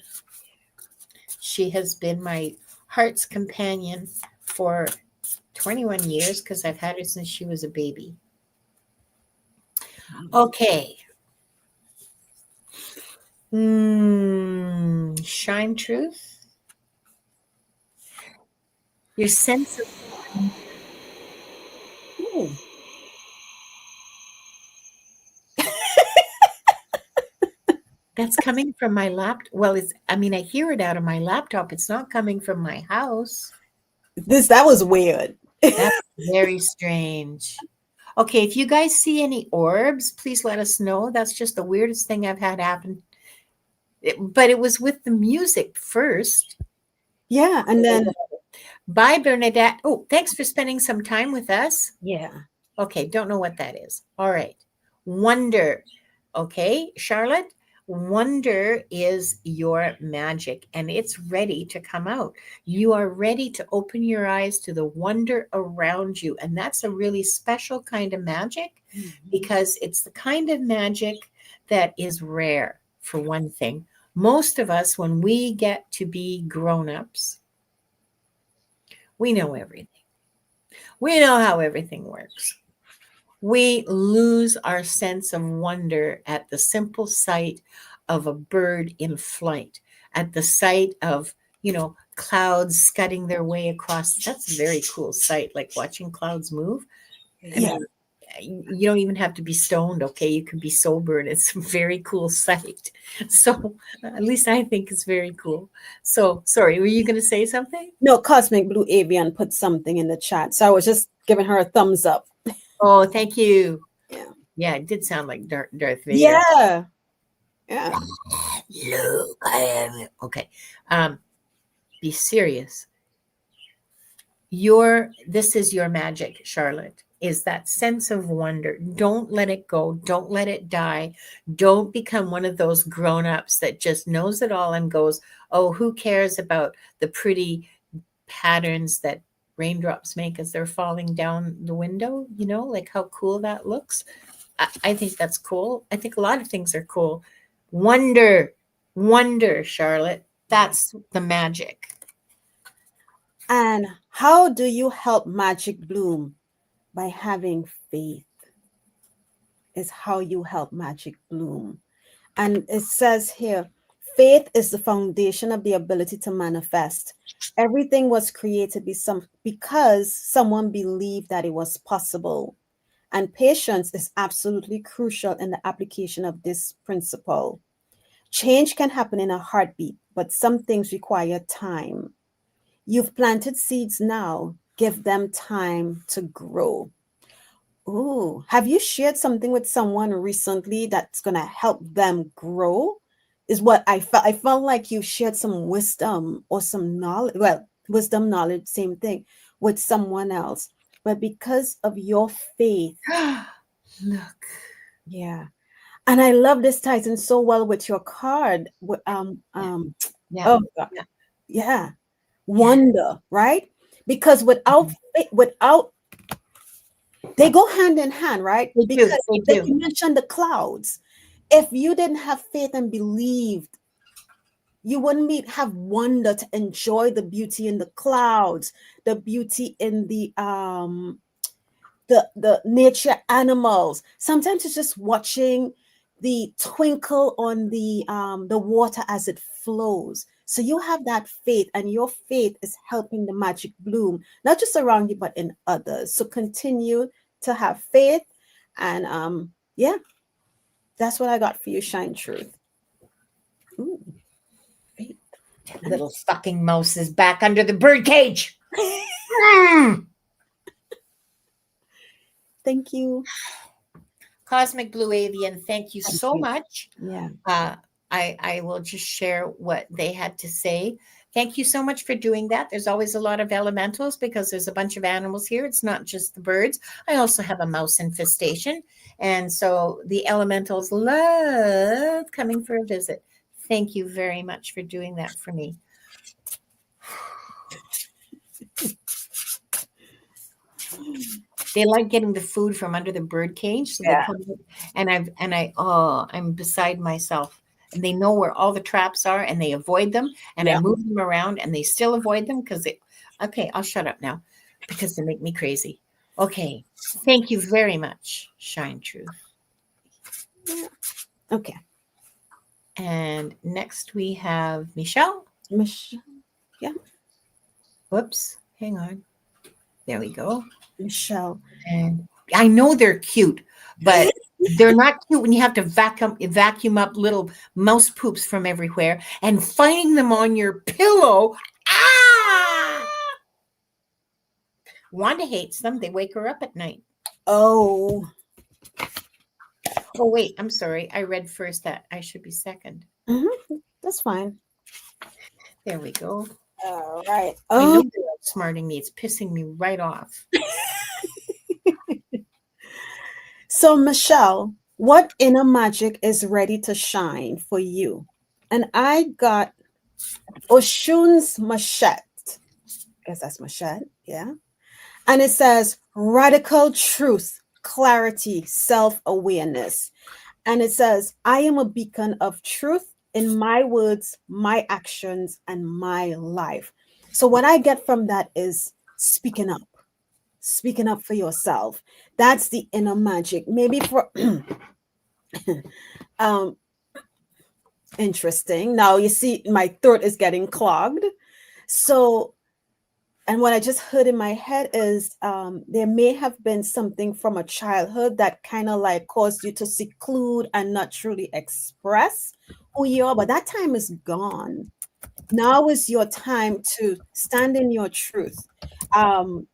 She has been my heart's companion for 21 years because I've had her since she was a baby. Okay. Shine truth. Your sense of Ooh. that's coming from my laptop. Well, I mean, I hear it out of my laptop. It's not coming from my house. That was weird. That's very strange. Okay, if you guys see any orbs, please let us know. That's just the weirdest thing I've had happen. But it was with the music first. Yeah, and then Bye, Bernadette. Oh, thanks for spending some time with us. yeah. Okay, don't know what that is. All right. Wonder. Okay, Charlotte, wonder is your magic and it's ready to come out. You are ready to open your eyes to the wonder around you. And that's a really special kind of magic because it's the kind of magic that is rare, for one thing. Most of us, when we get to be grown ups, we know everything. We know how everything works. We lose our sense of wonder at the simple sight of a bird in flight, at the sight of, clouds scudding their way across. That's a very cool sight, like watching clouds move. I Yeah. mean, you don't even have to be stoned, okay? You can be sober, and it's a very cool sight. So, at least I think it's very cool. So, sorry, were you going to say something? No, Cosmic Blue Avian put something in the chat. So I was just giving her a thumbs up. Oh, thank you. Yeah. Yeah, it did sound like Darth Vader. Yeah. Yeah. Look, I am okay. Be serious. This is your magic, Charlotte. Is that sense of wonder. Don't let it go. Don't let it die. Don't become one of those grown-ups that just knows it all and goes, "Oh, who cares about the pretty patterns that raindrops make as they're falling down the window?" Like how cool that looks. I think that's cool. I think a lot of things are cool. Wonder, wonder, Charlotte. That's the magic. And how do you help magic bloom? By having faith is how you help magic bloom. And it says here, faith is the foundation of the ability to manifest. Everything was created because someone believed that it was possible. And patience is absolutely crucial in the application of this principle. Change can happen in a heartbeat, but some things require time. You've planted seeds now, give them time to grow. Oh, have you shared something with someone recently that's going to help them grow? Is what I felt. I felt like you shared some wisdom or some knowledge. Well, wisdom, knowledge, same thing with someone else. But because of your faith, Look. yeah. And I love this ties in so well with your card. Yeah. Oh, Yeah. God. Yeah. Yeah. wonder, right? Because without they go hand in hand, right? They do. Because They you do. mentioned the clouds. If you didn't have faith and believed, you wouldn't have wonder to enjoy the beauty in the clouds, the beauty in the nature animals. Sometimes it's just watching the twinkle on the water as it flows. So you have that faith, and your faith is helping the magic bloom, not just around you, but in others. So continue to have faith. And yeah, that's what I got for you, Shine Truth. Ooh, faith. Little fucking mouse is back under the bird cage. Mm. Thank you. Cosmic Blue Avian, thank you so much. Yeah. I will just share what they had to say. Thank you so much for doing that. There's always a lot of elementals because there's a bunch of animals here. It's not just the birds. I also have a mouse infestation. And so the elementals love coming for a visit. Thank you very much for doing that for me. They like getting the food from under the bird cage, so they Yeah. come I'm beside myself. And they know where all the traps are and they avoid them, and I Yeah. move them around and they still avoid them because they okay, I'll shut up now because they make me crazy. Okay. Thank you very much, Shine Truth. Okay. And next we have Michelle. Michelle. Yeah. Whoops. Hang on. There we go. Michelle. And I know they're cute, but they're not cute when you have to vacuum up little mouse poops from everywhere and finding them on your pillow. Ah! Wanda hates them. They wake her up at night. Oh. Oh, wait. I'm sorry. I read first that I should be second. That's fine. There we go. All right. I know Oh. they're outsmarting me. It's pissing me right off. So, Michelle, what inner magic is ready to shine for you? And I got Oshun's Machette. Guess that's Machette. Yeah. And it says radical truth, clarity, self awareness. And it says, I am a beacon of truth in my words, my actions, and my life. So, what I get from that is speaking up for yourself. That's the inner magic. Maybe for, um, interesting. Now, you see, my throat is getting clogged. So, and what I just heard in my head is there may have been something from a childhood that kind of like caused you to seclude and not truly express who you are, but that time is gone. Now is your time to stand in your truth. Um,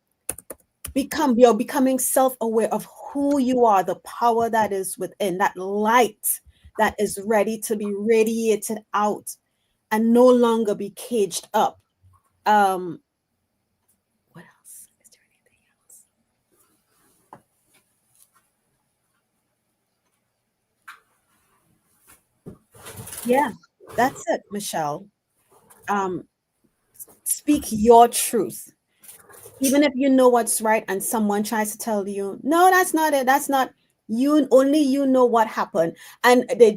you're becoming self-aware of who you are, the power that is within, that light that is ready to be radiated out and no longer be caged up. What else? Is there anything else? Yeah, that's it, Michelle. Um, Speak your truth. Even if you know what's right and someone tries to tell you, no, that's not it. That's not you. Only you know what happened. And I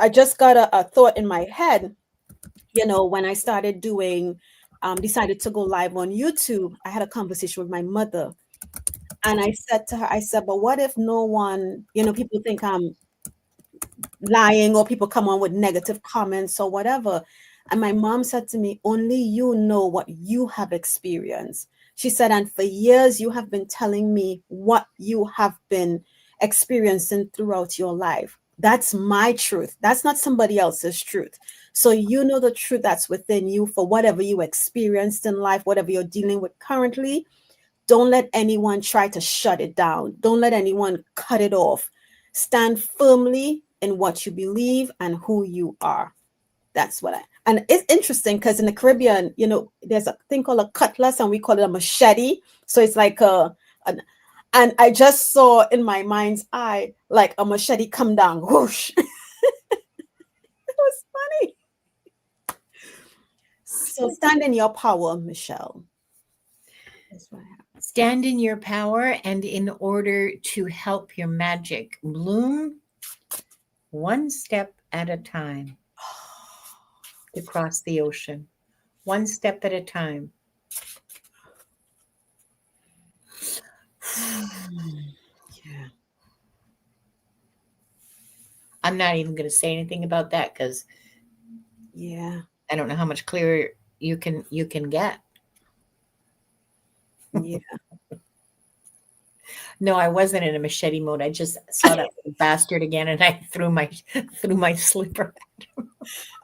just got a thought in my head, when I started decided to go live on YouTube, I had a conversation with my mother. And I said to her, I said, but what if no one, people think I'm lying or people come on with negative comments or whatever. And my mom said to me, only you know what you have experienced. She said, and for years you have been telling me what you have been experiencing throughout your life. That's my truth. That's not somebody else's truth. So you know the truth that's within you for whatever you experienced in life, whatever you're dealing with currently. Don't let anyone try to shut it down. Don't let anyone cut it off. Stand firmly in what you believe and who you are. That's and it's interesting because in the Caribbean, there's a thing called a cutlass and we call it a machete. So it's like and I just saw in my mind's eye, like a machete come down, whoosh. It was funny. So stand in your power, Michelle. That's what happened. Stand in your power, and in order to help your magic bloom, one step at a time to cross the ocean. One step at a time. Yeah. I'm not even going to say anything about that because Yeah. I don't know how much clearer you can get. Yeah. No, I wasn't in a machete mode. I just saw that bastard again, and I threw my slipper.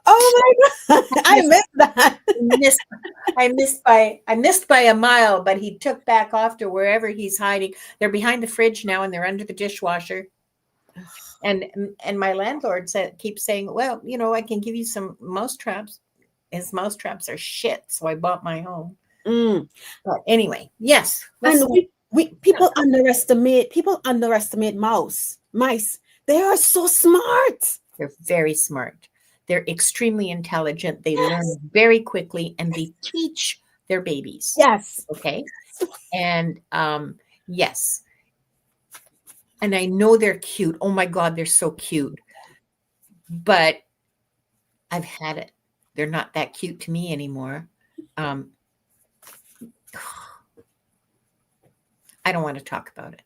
Oh my God. I missed that. I missed by a mile, but he took back off to wherever he's hiding. They're behind the fridge now, and they're under the dishwasher. And my landlord keeps saying, well, I can give you some mouse traps. His mouse traps are shit, so I bought my own. But anyway, yes. And people underestimate mice. They are so smart. They're very smart. They're extremely intelligent. They Yes. learn very quickly, and they teach their babies. Yes. Okay. And yes. And I know they're cute. Oh my God, they're so cute. But I've had it. They're not that cute to me anymore. I don't want to talk about it.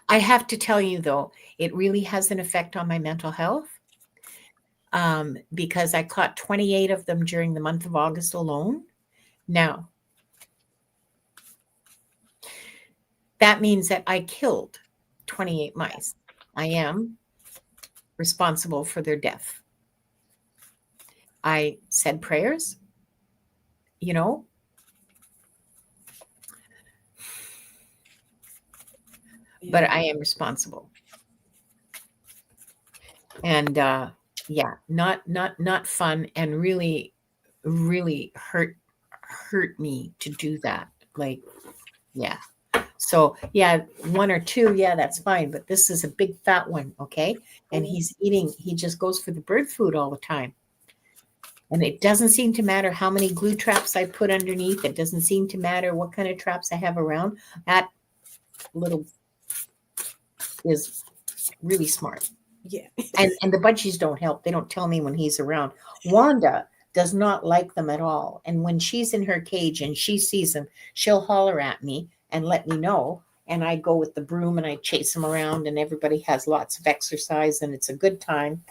I have to tell you, though, it really has an effect on my mental health because I caught 28 of them during the month of August alone. Now, that means that I killed 28 mice. I am responsible for their death. I said prayers, but I am responsible. And not fun, and really, really hurt me to do that. Like, yeah. So yeah, one or two, yeah, that's fine. But this is a big fat one, okay? And he just goes for the bird food all the time. And it doesn't seem to matter how many glue traps I put underneath. It doesn't seem to matter what kind of traps I have around. That little is really smart. Yeah. And the budgies don't help. They don't tell me when he's around. Wanda does not like them at all. And when she's in her cage and she sees them, she'll holler at me and let me know. And I go with the broom and I chase them around, and everybody has lots of exercise and it's a good time.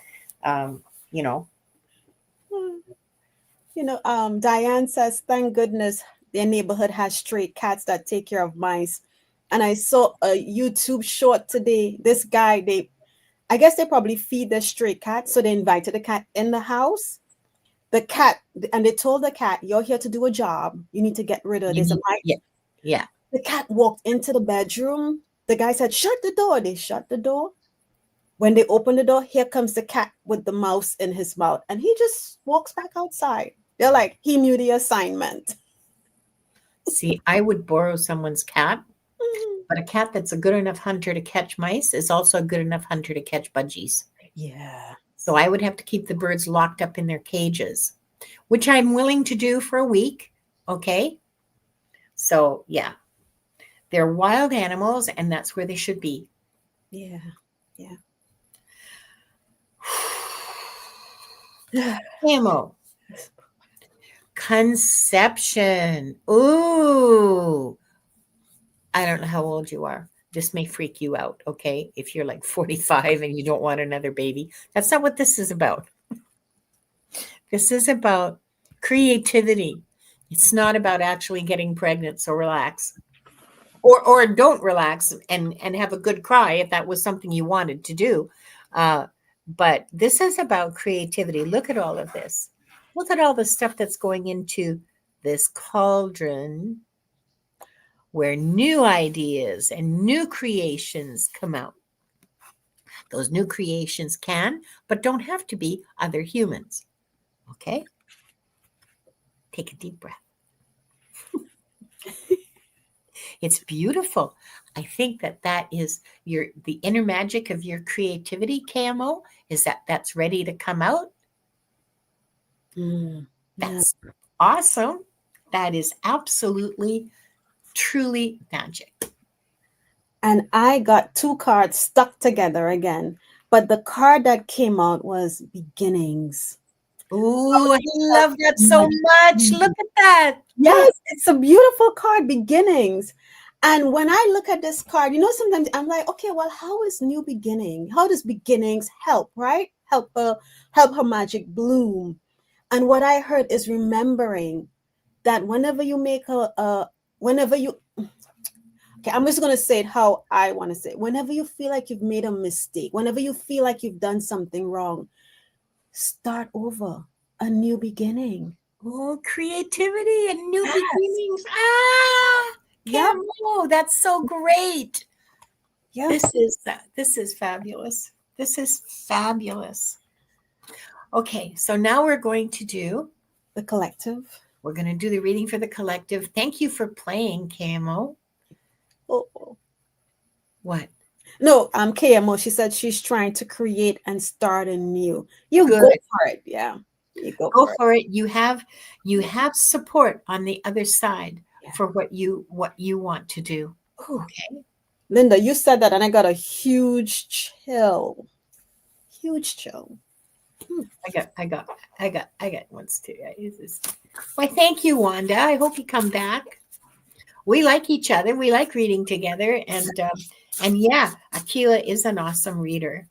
Diane says, thank goodness their neighborhood has stray cats that take care of mice. And I saw a YouTube short today. This guy, I guess they probably feed the stray cat. So they invited the cat in the house. The cat, and they told the cat, you're here to do a job. You need to get rid of this. Yeah. The cat walked into the bedroom. The guy said, shut the door. They shut the door. When they open the door, here comes the cat with the mouse in his mouth. And he just walks back outside. They're like, he knew the assignment. See, I would borrow someone's cat, but a cat that's a good enough hunter to catch mice is also a good enough hunter to catch budgies. Yeah. So I would have to keep the birds locked up in their cages, which I'm willing to do for a week. Okay. So yeah, they're wild animals, and that's where they should be. Yeah. Yeah. Camo. Conception. Ooh. I don't know how old you are. This may freak you out, okay? If you're like 45 and you don't want another baby. That's not what this is about. This is about creativity. It's not about actually getting pregnant, so relax. Or don't relax and have a good cry if that was something you wanted to do. But this is about creativity. Look at all of this. Look at all the stuff that's going into this cauldron where new ideas and new creations come out. Those new creations can, but don't have to be other humans. Okay? Take a deep breath. It's beautiful. I think that is the inner magic of your creativity, KMO, is that's ready to come out. That's Awesome. That is absolutely, truly magic. And I got two cards stuck together again. But the card that came out was beginnings. Ooh, I love that so much. Look at that. Yes, it's a beautiful card, beginnings. And when I look at this card, sometimes I'm like, okay, well, how is new beginning? How does beginnings help, right? Help her magic bloom. And what I heard is remembering that whenever you make whenever you, okay, I'm just going to say it how I want to say it. Whenever you feel like you've made a mistake, whenever you feel like you've done something wrong, start over, a new beginning. Oh, creativity and new Yes. beginnings. Ah, Yep. Camo, that's so great. Yep. This is fabulous. This is fabulous. Okay, so now we're going to do The collective. we're going to do the reading for the collective. Thank you for playing, Camo. Oh. What? No, KMO. She said she's trying to create and start anew. You Good. go for it. Yeah. You Go for it. You have support on the other side for what you want to do. Okay. Linda, you said that and I got a huge chill. Huge chill. I got ones too. Why, thank you, Wanda. I hope you come back. We like each other. We like reading together, and yeah, Akela is an awesome reader.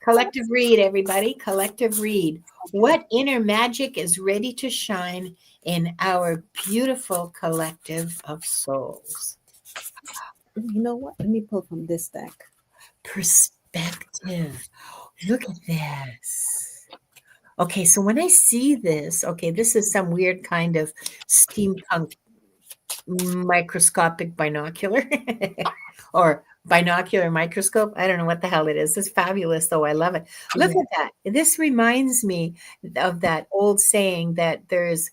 Collective read, everybody. Collective read. What inner magic is ready to shine in our beautiful collective of souls? You know what? Let me pull from this deck. Perspective. Look at this. Okay, so when I see this, okay, this is some weird kind of steampunk microscopic binocular or binocular microscope. I don't know what the hell it is. It's fabulous, though. I love it. Look at that. This reminds me of that old saying that there's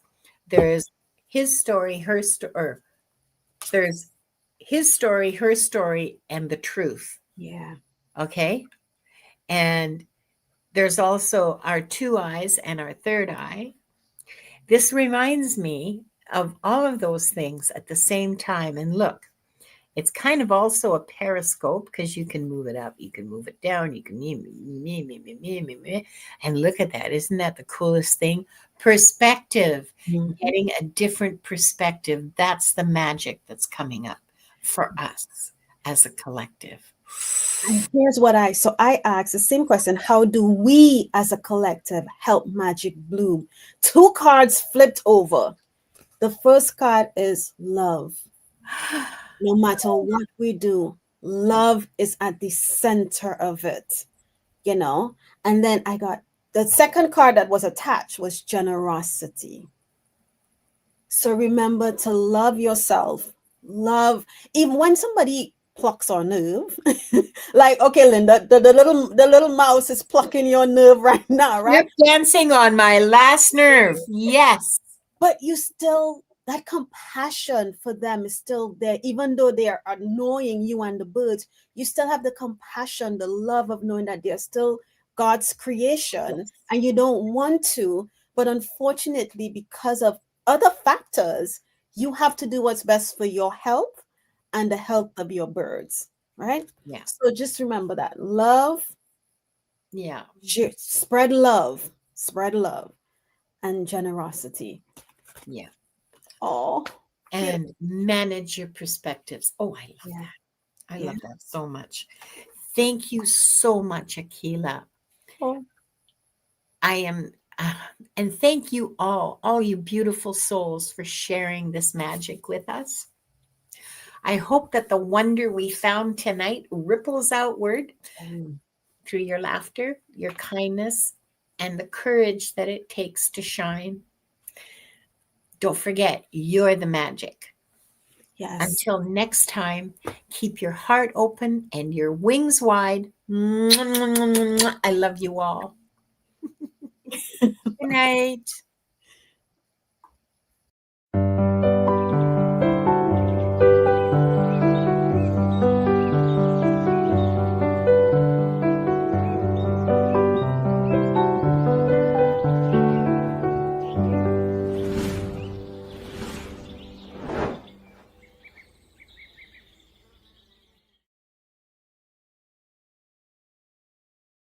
his story, her story, or there's his story, her story, and the truth. Yeah. Okay. And there's also our two eyes and our third eye. This reminds me of all of those things at the same time. And look, it's kind of also a periscope because you can move it up, you can move it down, you can and look at that. Isn't that the coolest thing? Perspective, getting a different perspective. That's the magic that's coming up for us as a collective. And here's what I asked the same question. How do we as a collective help magic bloom? Two cards flipped over. The first card is love. No matter what we do, love is at the center of it, And then I got the second card that was attached was generosity. So remember to love yourself. Love, even when somebody plucks our nerve, like, okay, Linda, the little mouse is plucking your nerve right now, right? You're dancing on my last nerve. Yes. But you still, that compassion for them is still there, even though they are annoying you and the birds. You still have the compassion, the love of knowing that they're still God's creation, and you don't want to. But unfortunately, because of other factors, you have to do what's best for your health and the health of your birds, right? Yeah. So just remember that love. Yeah. Spread love, and generosity. Yeah. Oh. And manage your perspectives. Oh, I love that. I love that so much. Thank you so much, Akela. Oh. I am, and thank you all you beautiful souls for sharing this magic with us. I hope that the wonder we found tonight ripples outward through your laughter, your kindness, and the courage that it takes to shine. Don't forget, you're the magic. Yes. Until next time, keep your heart open and your wings wide. I love you all. Good night.